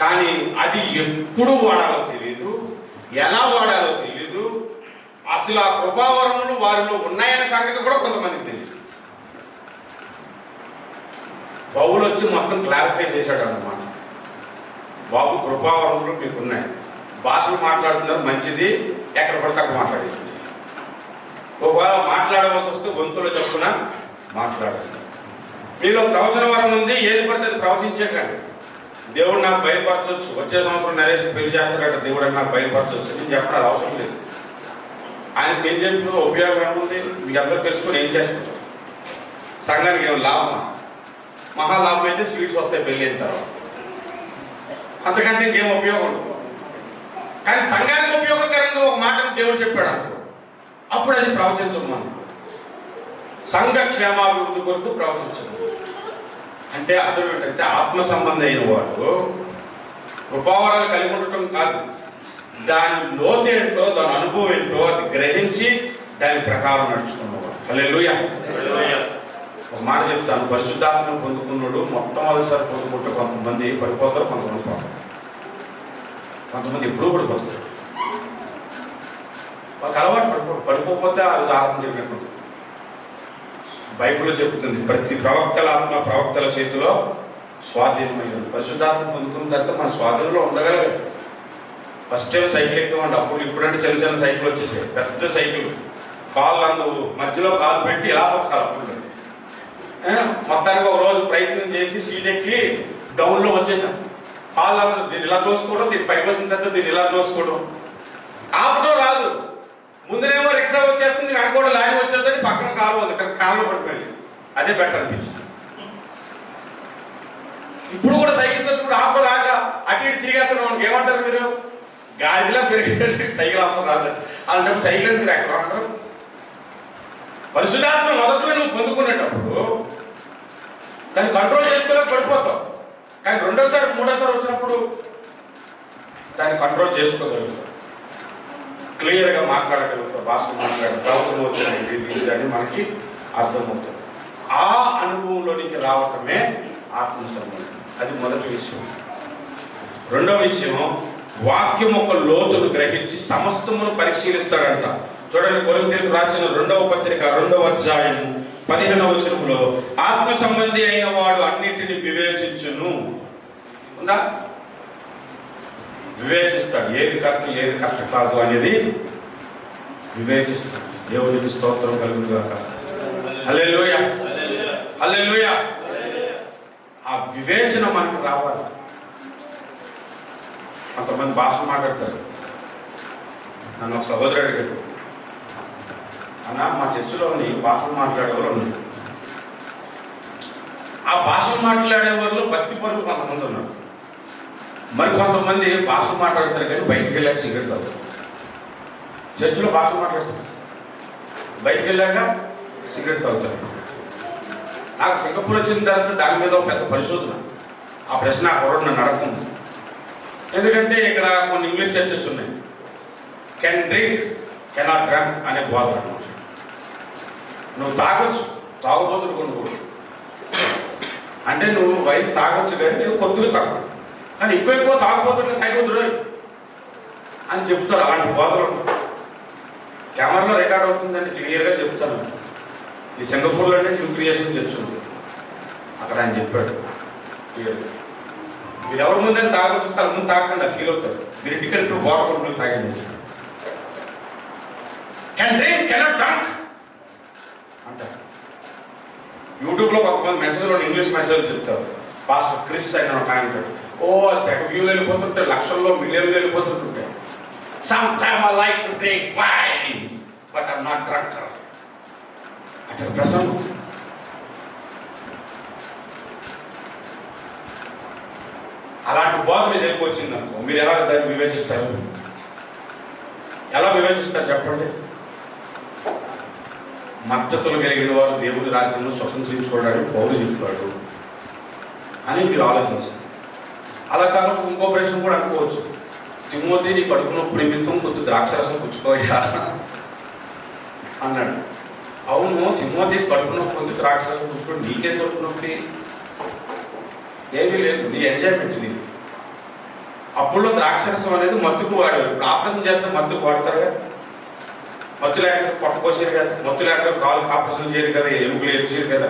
కానీ అది ఎప్పుడు వాడాలో తెలియదు, ఎలా వాడాలో తెలియదు. అసలు ఆ కృపావరములు వారిలో ఉన్నాయనే సంగతి కూడా కొంతమందికి తెలియదు. పౌలు వచ్చి మొత్తం క్లారిఫై చేశాడు అన్నమాట. బాబు, కృపావరములు మీకు ఉన్నాయి, భాషలు మాట్లాడుతున్నారు మంచిది, ఎక్కడ పడితే అక్కడ మాట్లాడేది. ఒకవేళ మాట్లాడవలసి వస్తే గొంతులో చెప్పున మాట్లాడండి. మీలో ప్రవచన వరం ఉంది, ఏది పడితే అది ప్రవచించేకండి. దేవుడు నాకు బయలుపరచవచ్చు, వచ్చే సంవత్సరం నరేష్ పెళ్లి చేస్తాడట, దేవుడు అని నాకు బయలుపరచవచ్చు. నేను చెప్పాలి అవసరం లేదు. ఆయనకి ఏం చెప్పిన ఉపయోగం ఏముంది? మీకు అందరూ తెలుసుకొని ఏం చేసుకుంటాం? సంఘానికి ఏం లాభమా? మహాలాభం అయితే స్వీట్స్ వస్తాయి పెళ్ళి అయిన తర్వాత, అంతకంటే ఇంకేం ఉపయోగం ఉండదు. కానీ సంఘానికి ఉపయోగకరంగా ఒక మాటను దేవుడు చెప్పాడు అనుకో, అప్పుడు అది ప్రవచించమని. సంఘ క్షేమాభివృద్ధి కొరకు ప్రవచించడం అంటే అర్థం ఏంటంటే ఆత్మ సంబంధం అయిన వాడు కృపావరాలు కలిగి ఉండటం కాదు, దాని లోతు ఏంటో దాని అనుభవం ఏంటో అది గ్రహించి దాని ప్రకారం నడుచుకున్నవాడు. హల్లెలూయా. ఒక మాట చెప్తాను, పరిశుద్ధాత్మను పొందుకున్నాడు మొట్టమొదటిసారి పొందుకుంటే కొంతమంది పడిపోతారు, కొంతమంది పోతారు, కొంతమంది ఎప్పుడూ పడిపోతారు. వాళ్ళకి అలవాటు పడిపోతే అది ఆత్మ జరిగినట్టు. బైబిల్లో చెప్తుంది ప్రతి ప్రవక్తల ఆత్మ ప్రవక్తల చేతిలో స్వాధీనమైనది. పరిశుద్ధాత్మ పొందుకున్న తర్వాత మన స్వాధీనంలో ఉండగలగాలి. ఫస్ట్ టైం సైకిల్ ఎక్కమండి, అప్పుడు ఇప్పుడంటే చిన్న చిన్న సైకిల్ వచ్చేసాయి, పెద్ద సైకిల్ కాళ్ళు అందుకు మధ్యలో కాలు పెట్టి ఇలా కలుపుతుంది. మొత్తానికి ఒక రోజు ప్రయత్నం చేసి సీట్ ఎక్కి డౌన్లో వచ్చేసాం. కాళ్ళు అందరూ దీన్ని ఇలా దోసుకోవడం, దీన్ని పైకి వచ్చిన తర్వాత దీన్ని ఇలా దోసుకోవడం, ఆపడం రాదు. ముందునేమో రిక్షా వచ్చేస్తుంది, వెనక లారీ వచ్చేస్తుంది, పక్కన కాలు ఉంది, ఇక్కడ కాళ్ళు పడిపోయింది. అదే బెటర్ అనిపించింది. ఇప్పుడు కూడా సైకిల్ ఇప్పుడు ఆపడం రాక అటు ఇటు తిరిగేస్తున్నాం. ఏమంటారు మీరు? గాడిలో పెరిగేటట్టు సైకిల్ ఆపడం రాదు అలాంటప్పుడు సైకిల్ ఎందుకు ఎక్కడ అంటారు? పరిశుద్ధాత్మ మొదట్లో నువ్వు పొందుకునేటప్పుడు దాన్ని కంట్రోల్ చేసుకోలేక పడిపోతావు, కానీ రెండోసారి మూడోసారి వచ్చినప్పుడు దాన్ని కంట్రోల్ చేసుకోగలుగుతావు, క్లియర్గా మాట్లాడగలుగుతావు, భాషలు ప్రవచనం వచ్చిన మనకి అర్థమవుతుంది. ఆ అనుభవంలోనికి రావటమే ఆత్మ సంబంధం. అది మొదటి విషయం. రెండో విషయం, వాక్యం ఒక లోతును గ్రహించి సమస్తమును పరిశీలిస్తాడంట. చూడండి, కొరింథీయులకు రాసిన 2వ పత్రిక 2వ అధ్యాయం 15వ వచనంలో ఆత్మ సంబంధి అయిన వాడు అన్నిటిని వివేచించును ఉందా? వివేచిస్తాడు, ఏది కరెక్ట్ కాదు అనేది వివేచిస్తాడు. దేవునికి స్తోత్రం కలుగును గాక. హల్లెలూయా, హల్లెలూయా. ఆ వివేచన మనకు రావాలి. కొంతమంది భాషలు మాట్లాడతారు. నన్ను ఒక సహోదరుడు అడిగాడు, అన్న మా చర్చిలోని భాషలు మాట్లాడేవారు ఉన్నారు. ఆ భాషలు మాట్లాడేవాళ్ళు భక్తి పరులు కొంతమంది ఉన్నారు. మరి కొంతమంది భాషలు మాట్లాడతారు కానీ బయటికి వెళ్ళాక సిగరెట్ తాగుతారు. చర్చిలో భాషలు మాట్లాడతారు, బయటికి వెళ్ళాక సిగరెట్ తాగుతారు. నాకు సింగపూర్ వచ్చిన తర్వాత దాని మీద ఒక పెద్ద పరిశోధన. ఆ ప్రశ్న ఆ కుర్రోడు నన్ను అడగకుండా, ఎందుకంటే ఇక్కడ కొన్ని ఇంగ్లీష్ చర్చెస్ ఉన్నాయి. కెన్ డ్రింక్ కెనాట్ డ్రంక్ అనే బోధన అనమాట. నువ్వు తాగొచ్చు, తాగుబోతులు కొనుక్కోడు అంటే నువ్వు వైన్ తాగొచ్చు కానీ కొద్దిగా తాగదు, కానీ ఎక్కువ తాగుబోతులు తాగిపోతుడు అని చెప్తారు. అలాంటి బోధలు కెమెరాలో రికార్డ్ అవుతుందని క్లియర్గా చెప్తాను. ఈ సింగపూర్లోనే న్యూ క్రియేషన్ చర్చ్ ఉంది, అక్కడ ఆయన చెప్పాడు క్లియర్గా. మీరు ఎవరి ముందని తాగాల్సి వస్తే వాళ్ళ ముందు తాగకుండా ఫీల్ అవుతారు. మీరు ఇంటికి వెళ్ళి బాగా కొనుక్కుని తాగండి. కెన్ డ్రింక్ కెనాట్ డ్రంక్ అంటారు. యూట్యూబ్లో కొంతమంది మెసేజ్లో ఇంగ్లీష్ మెసేజ్ చెప్తారు. పాస్టర్ క్రిస్ అయిన ఒక ఆయన అంటాడు, ఓ తెగ వ్యూలు వెళ్ళిపోతుంటే, లక్షల్లో మిలియన్లు వెళ్ళిపోతుంటుంటాయి. Some time I like to drink wine but I'm not drunkard అంటే ప్రసంగం. అలాంటి బోధ మీద వెళ్ళిపోయింది అనుకో, మీరు ఎలా దాన్ని వివేచిస్తారు? ఎలా వివేచిస్తారు చెప్పండి? మద్దతులు కలిగిన వారు దేవుడి రాజ్యంలో స్వతంత్రించుకోవడానికి పౌలు చెప్తాడు అని మీరు ఆలోచించారు. అలా కాకుండా ఇంకో ప్రశ్న కూడా అనుకోవచ్చు, తిమోతి నీ కడుపు నొప్పి నిమిత్తం కొద్ది ద్రాక్షరసం పుచ్చుకోయా అన్నాడు. అవును, తిమోతి కడుపు నొప్పి కొద్ది ద్రాక్షరసం పుచ్చుకోండి, నీకే కడుపు నొప్పి ఏమీ లేదు, నీ ఎంజాయ్మెంట్ నీది. అప్పుల్లో ద్రాక్షరసం అనేది మత్తుకు వాడేవారు. ఇప్పుడు ఆపరేషన్ చేస్తే మత్తుకు వాడతారు కదా, మత్తు లేకపోతే పట్టుకోసారు కదా, మత్తు లేకపోతే కాలు ఆపరేషన్ చేయరు కదా, ఎముకలు ఎరిచారు కదా.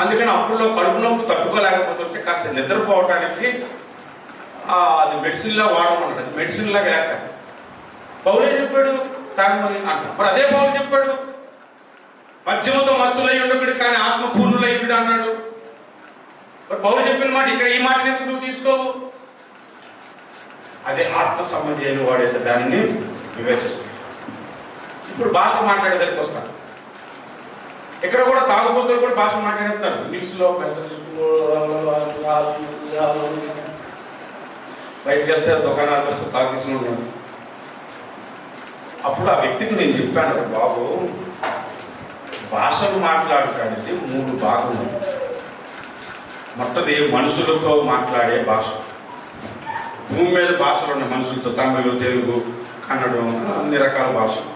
అందుకని అప్పుల్లో కడుపు నొప్పి తట్టుకోలేకపోతుంటే కాస్త నిద్రపోవటానికి అది మెడిసిన్లా వాడమన్నాడు. అది మెడిసిన్ లాగా లేక పౌలే చెప్పాడు తాగమని అంటాడు. మరి అదే పౌలు చెప్పాడు మద్యముతో మత్తులై ఉండకుడు కానీ ఆత్మ పూర్ణులై ఉండు అన్నాడు. మరి పౌలు చెప్పిన మాట ఇక్కడ ఈ మాట ఎందుకు నువ్వు తీసుకోవు? అదే ఆత్మ సంబంధి అయిన వాడైతే దానిని వివేచిస్తాడు. ఇప్పుడు భాష మాట్లాడేదానికి వస్తాను. ఇక్కడ కూడా తాగుబోతులు కూడా భాష మాట్లాడేస్తారు. ఇంగ్లీష్లో మెసేజ్ బయటకు వెళ్తే దుకాణాల్లో తాగిస్తూ ఉన్నాడు. అప్పుడు ఆ వ్యక్తికి నేను చెప్పాను, బాబు భాషలు మాట్లాడటానికి 3 భాగములు. మొట్టది మనుషులతో మాట్లాడే భాష. భూమి మీద భాషలు ఉన్నాయి మనుషులతో, తమిళ, తెలుగు, కన్నడం, అన్ని రకాల భాషలు.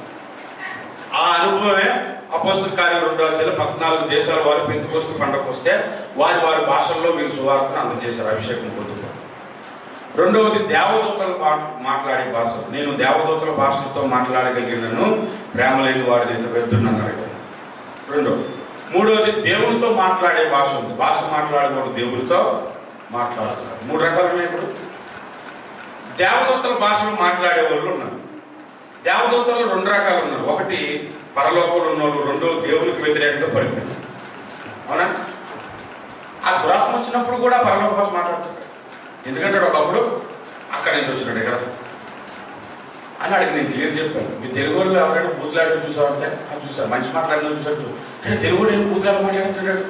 ఆ అనుభవమే అపోస్తల కార్యం 2:14 దేశాల వారు పెంతెకొస్తు పండగకు వస్తే వారి భాషల్లో వీరు సువార్తను అందజేశారు అభిషేకం పొందుతారు. రెండవది దేవదూతలు మాట్లాడే భాష. నేను దేవదూతల భాషలతో మాట్లాడగలిగినను, ప్రేమ లేని వాడిని ఎంత పెడుతున్నాను. మూడవది దేవునితో మాట్లాడే భాష ఉంది. భాష మాట్లాడేవాడు దేవునితో మాట్లాడుతున్నారు. 3 రకాలు ఉన్నాయి. ఇప్పుడు దేవదూతల భాషలు మాట్లాడే వాళ్ళు ఉన్నారు. దేవదూతలు 2 రకాలు ఉన్నారు. ఒకటి పరలోకంలో ఉన్నోళ్ళు, 2 దేవునికి వ్యతిరేకంగా పడిపోయింది. అవునా? ఆ దురాత్మ వచ్చినప్పుడు కూడా పరలోక భాష మాట్లాడుతాడు. ఎందుకంటే ఒకప్పుడు అక్కడి నుంచి వచ్చినాడు ఇక్కడ అని అడిగి నేను క్లియర్ చెప్పాను. మీ తెలుగు వాళ్ళు ఎవరైనా బూతులాడడం చూసామంటే చూసారు, మంచి మాట్లాడడం చూసాడు. అంటే తెలుగు నేను బూతులాడ మాట్లాడుతున్నాడు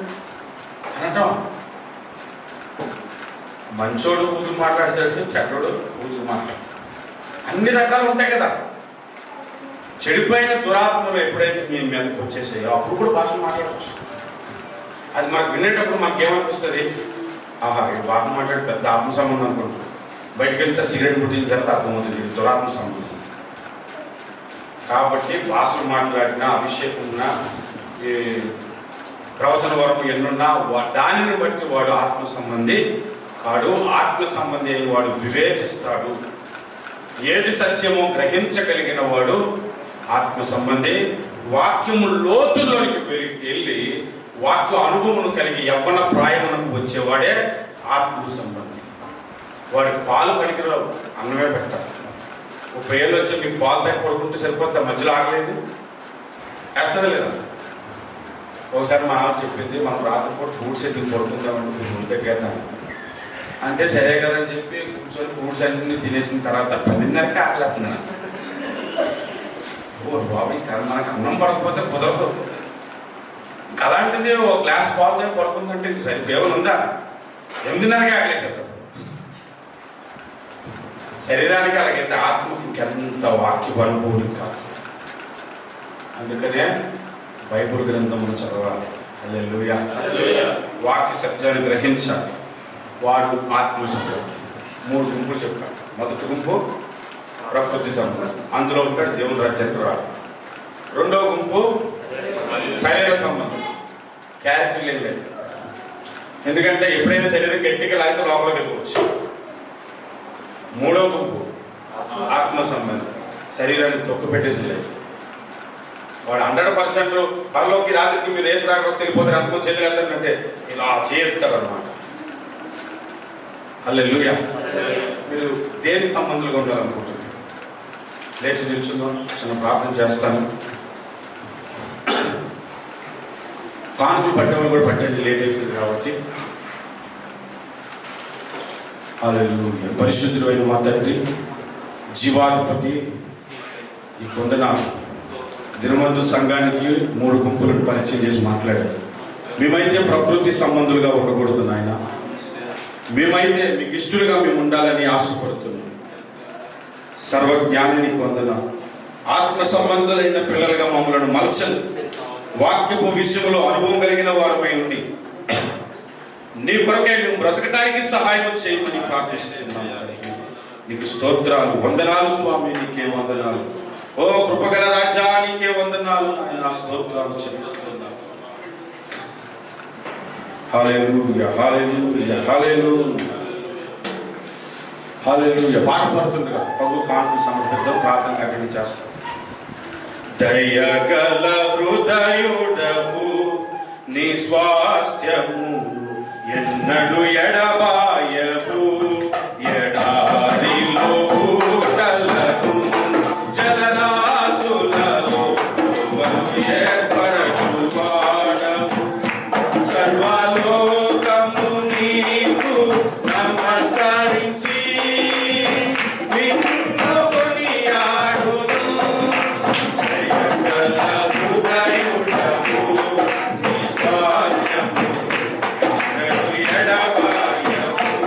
అని అంటాం. మంచోడు బూతులు మాట్లాడతాడు, చెడ్డోడు బూతులు మాట్లాడు, అన్ని రకాలు ఉంటాయి కదా. చెడిపోయిన దురాత్మలు ఎప్పుడైతే మీ మీదకి వచ్చేసాయో అప్పుడు కూడా భాష మాట్లాడవచ్చు. అది మనకు వినేటప్పుడు మనకేమనిపిస్తుంది, ఆహా ఈ భాష మాట్లాడి పెద్ద ఆత్మ సంబంధం అనుకుంటాం. బయటకు వెళ్తే సిగరెట్ పుట్టిన తర్వాత అర్థమవుతుంది ఇది దురాత్మ సంబంధం. కాబట్టి భాషలు మాట్లాడినా, అభిషేకం ఉన్నా, ఈ ప్రవచన వరకు ఎన్నున్నా దానిని బట్టి వాడు ఆత్మ సంబంధి కాడు. ఆత్మ సంబంధి అయిన వాడు వివేచిస్తాడు. ఏది సత్యమో గ్రహించగలిగిన వాడు ఆత్మ సంబంధి. వాక్యము లోతుల్లోనికి వెళ్ళి వాక్య అనుభవమును కలిగి యవ్వన ప్రాయమునకు వచ్చేవాడే ఆత్మ సంబంధి. వాడికి పాలు పనికిరావు, అన్నమే పెట్టాలి. 30 ఏళ్ళు వచ్చి మీకు పాలు తగ్గి పడుకుంటే సరిపోతే మధ్యలో ఆగలేదు, ఎచ్చదలేదు. ఒకసారి మా ఆమె చెప్పింది, మనం రాత్రిపూట ఫ్రూట్స్ ఎత్తుకు పడుకుందామంటే ఫ్రూట్ తగ్గేద్దాం అంటే సరే కదని చెప్పి కూర్చొని ఫ్రూట్స్ అన్ని తినేసిన తర్వాత 10:30కి ఆకలేస్తుంది. ఓ బాబు మనకు అన్నం పడకపోతే కుదరదు. అలాంటిది 1 గ్లాస్ పాలు తగ్గి పడుకుందంటే సరిపోయేవని ఉందా? 8:30కి ఆకలేసేస్తాడు. శరీరానికి అలాగైతే ఆత్మకి ఇంకెంత వాక్య అనుభూతి కాదు. అందుకనే బైబుల్ గ్రంథమును చదవాలి. హల్లెలూయా. వాక్య సత్యాన్ని గ్రహించాలి. వాడు ఆత్మ సంబంధి. 3 గుంపులు చెప్పాడు. మొదటి గుంపు ప్రకృతి సంబంధం, అందులో ఉంటాడు దేవుని రాజ్యానికి రాడు. రెండవ గుంపు శరీర సంబంధం, క్యారెక్టర్ లేదు. ఎందుకంటే ఎప్పుడైనా శరీరం గట్టిగా లాగితే లోపలికి వెళ్ళిపోవచ్చు. మూడవ గుంపు ఆత్మ సంబంధం, శరీరాన్ని తొక్కుపెట్టేసి లేదు. వాడు 100% పరలోకి రాత్రికి మీరు రేసు రాకపోతే వెళ్ళిపోతారు, అంతకుముందు చేతులు వెళ్తారంటే ఇలా చేస్తాడు అనమాట. హల్లెలూయా. మీరు దేని సంబంధులుగా ఉండాలనుకుంటున్నారు? లేచి నిల్చుందాం, చిన్న ప్రార్థన చేస్తాను. కానుకలు పట్టేవాళ్ళు కూడా పట్టండి, లేట్ అయిపోయింది కాబట్టి. హల్లెలూయా. పరిశుద్ధుడైన మా తండ్రి, జీవాధిపతి, ఈ పొందిన దినమందు సంఘానికి 3 గుంపులను పరిచయం చేసి మాట్లాడారు. మేమైతే ప్రకృతి సంబంధులుగా ఉండకూడదు నాయన, మేమైతే మీకు ఇష్టలుగా మేము ఉండాలని ఆశపడుతున్నాం. సర్వజ్ఞానిని పొందిన ఆత్మ సంబంధులైన పిల్లలుగా మమ్మలను మలచండి. వాక్యపు విషయంలో అనుభవం కలిగిన వారమై ఉండి నీ కొరకే మేము బ్రతకడానికి సహాయం చేయమని ప్రార్థిస్తున్నాము. నీకు స్తోత్రాలు, వందనాలు స్వామి, నీకే వందనాలు. ఓ కృపగల రాజా, నీకే వందనాలు. ఆయన స్తోత్రాలు చెల్లిస్తున్నాను. హల్లెలూయా, హల్లెలూయా, హల్లెలూయా, హల్లెలూయా. పాట పాడుతుండగా ప్రభు కానుకలు సమర్పిద్దాం, ప్రార్థన కంటిన్యూ చేస్తాం. దయగల హృదయుడవు నీ స్వాస్థ్యము ఎన్నడు ఎడబాయవు. ఎడారిలో ఊటలను జలరాశులలో ఏర్పరచువాడవు. సర్వలోకము నీకు నమస్కరించి నిన్ను కొనియాడును. దయగల హృదయుడవు నీ స్వాస్థ్యము ఎన్నడు ఎడబాయవు.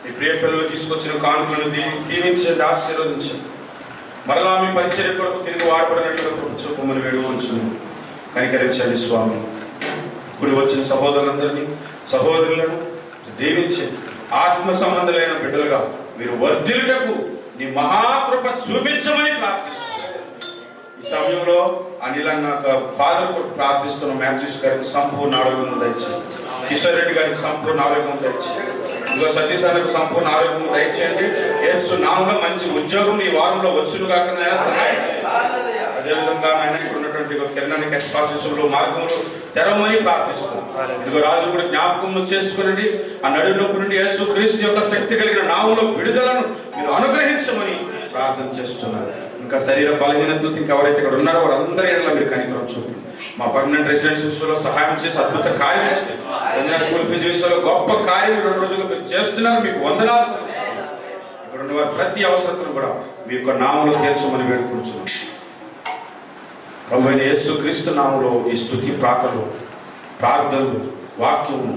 మీ ప్రియ పిల్లలు తీసుకొచ్చిన కానుకలను దీవించండి, ఆశీర్వదించండి. మరలా మీ పరిచర్య కొరకు తిరిగి వాడబడినట్లుగా చూపమని వేడుకొంచును. కనికరించండి స్వామి. ఇప్పుడు వచ్చిన సహోదరులందరినీ సహోదరులను దీవించి ఆత్మ సంబంధులైన బిడ్డలుగా మీరు వర్ధిల్లుటకు నీ మహాకృప చూపించమని ప్రార్థిస్తున్నాను. ఈ సమయంలో అనిల్ ఫాదర్ కొరకు ప్రార్థిస్తున్న మ్యాథ్యూస్ గారికి సంపూర్ణ ఆరోగ్యం దయచేయండి. కిషోర్ రెడ్డి గారికి సంపూర్ణ ఆరోగ్యం దయచేయండి. ఇంకో సతీష్ గారికి సంపూర్ణ ఆరోగ్యం దయచేయండి. యేసు నామములో మంచి ఉద్యోగం ఈ వారంలో వచ్చును కాక సహాయం చేయండి. అదేవిధంగా ఆయన ఇక్కడ ఉన్నటువంటి కిరణానికి ఎక్స్పాసిషన్లో మార్గంలో తెరవమని ప్రార్థిస్తున్నాం. ఇదిగో రాజు కూడా జ్ఞాపకం చేసుకునండి. ఆ నడు నొప్పి నుండి యేసు క్రీస్తు యొక్క శక్తి కలిగిన నామంలో విడుదలను మీరు అనుగ్రహించమని ప్రార్థన చేస్తున్నారు. ఇంకా శరీర బలహీనతలతో ఇంకెవరైతే ఇక్కడ ఉన్నారో వారందరి ఏళ్ళ మీరు కనికరం చూపండి. మా పర్మనెంట్ రెసిడెన్స్ విషయంలో సహాయం చేసి అద్భుత కార్యం చేసి సెమినార్ స్కూల్ ఫీజు విషయంలో గొప్ప కార్యం 2 రోజుల్లో మీరు చేస్తున్నారు. మీకు వందనాలు తెలుస్తున్నారు. ఇక్కడ ఉన్న వారి ప్రతి అవసరతను కూడా మీ యొక్క నామంలో తీర్చమని వేడుకుంటున్నాం. ప్రభువైన యేసు క్రీస్తు నామములో ఈ స్తుతి ప్రార్థనలు వాక్యము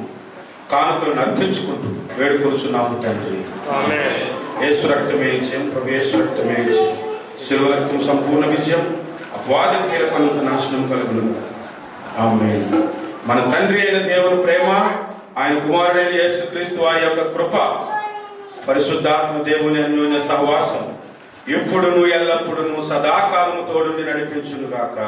కానుకలను అర్పించుకుంటూ వేడుకొలుచున్నాము తండ్రి. యేసు రక్తమే ఇచ్చాం, ప్రభు యేసు రక్తమే ఇచ్చాం. శిలువ రక్తం సంపూర్ణ విజయం, అపవాది కీలకంత నాశనం కలుగును. ఆమేన్. మన తండ్రి అయిన దేవుని ప్రేమ, ఆయన కుమారుడైన యేసు క్రీస్తు వారి యొక్క కృప, పరిశుద్ధాత్మ దేవుని అన్యోన్య సహవాసం ఇప్పుడును ఎల్లప్పుడును సదాకాలము తోడుండి నడిపించును గాక.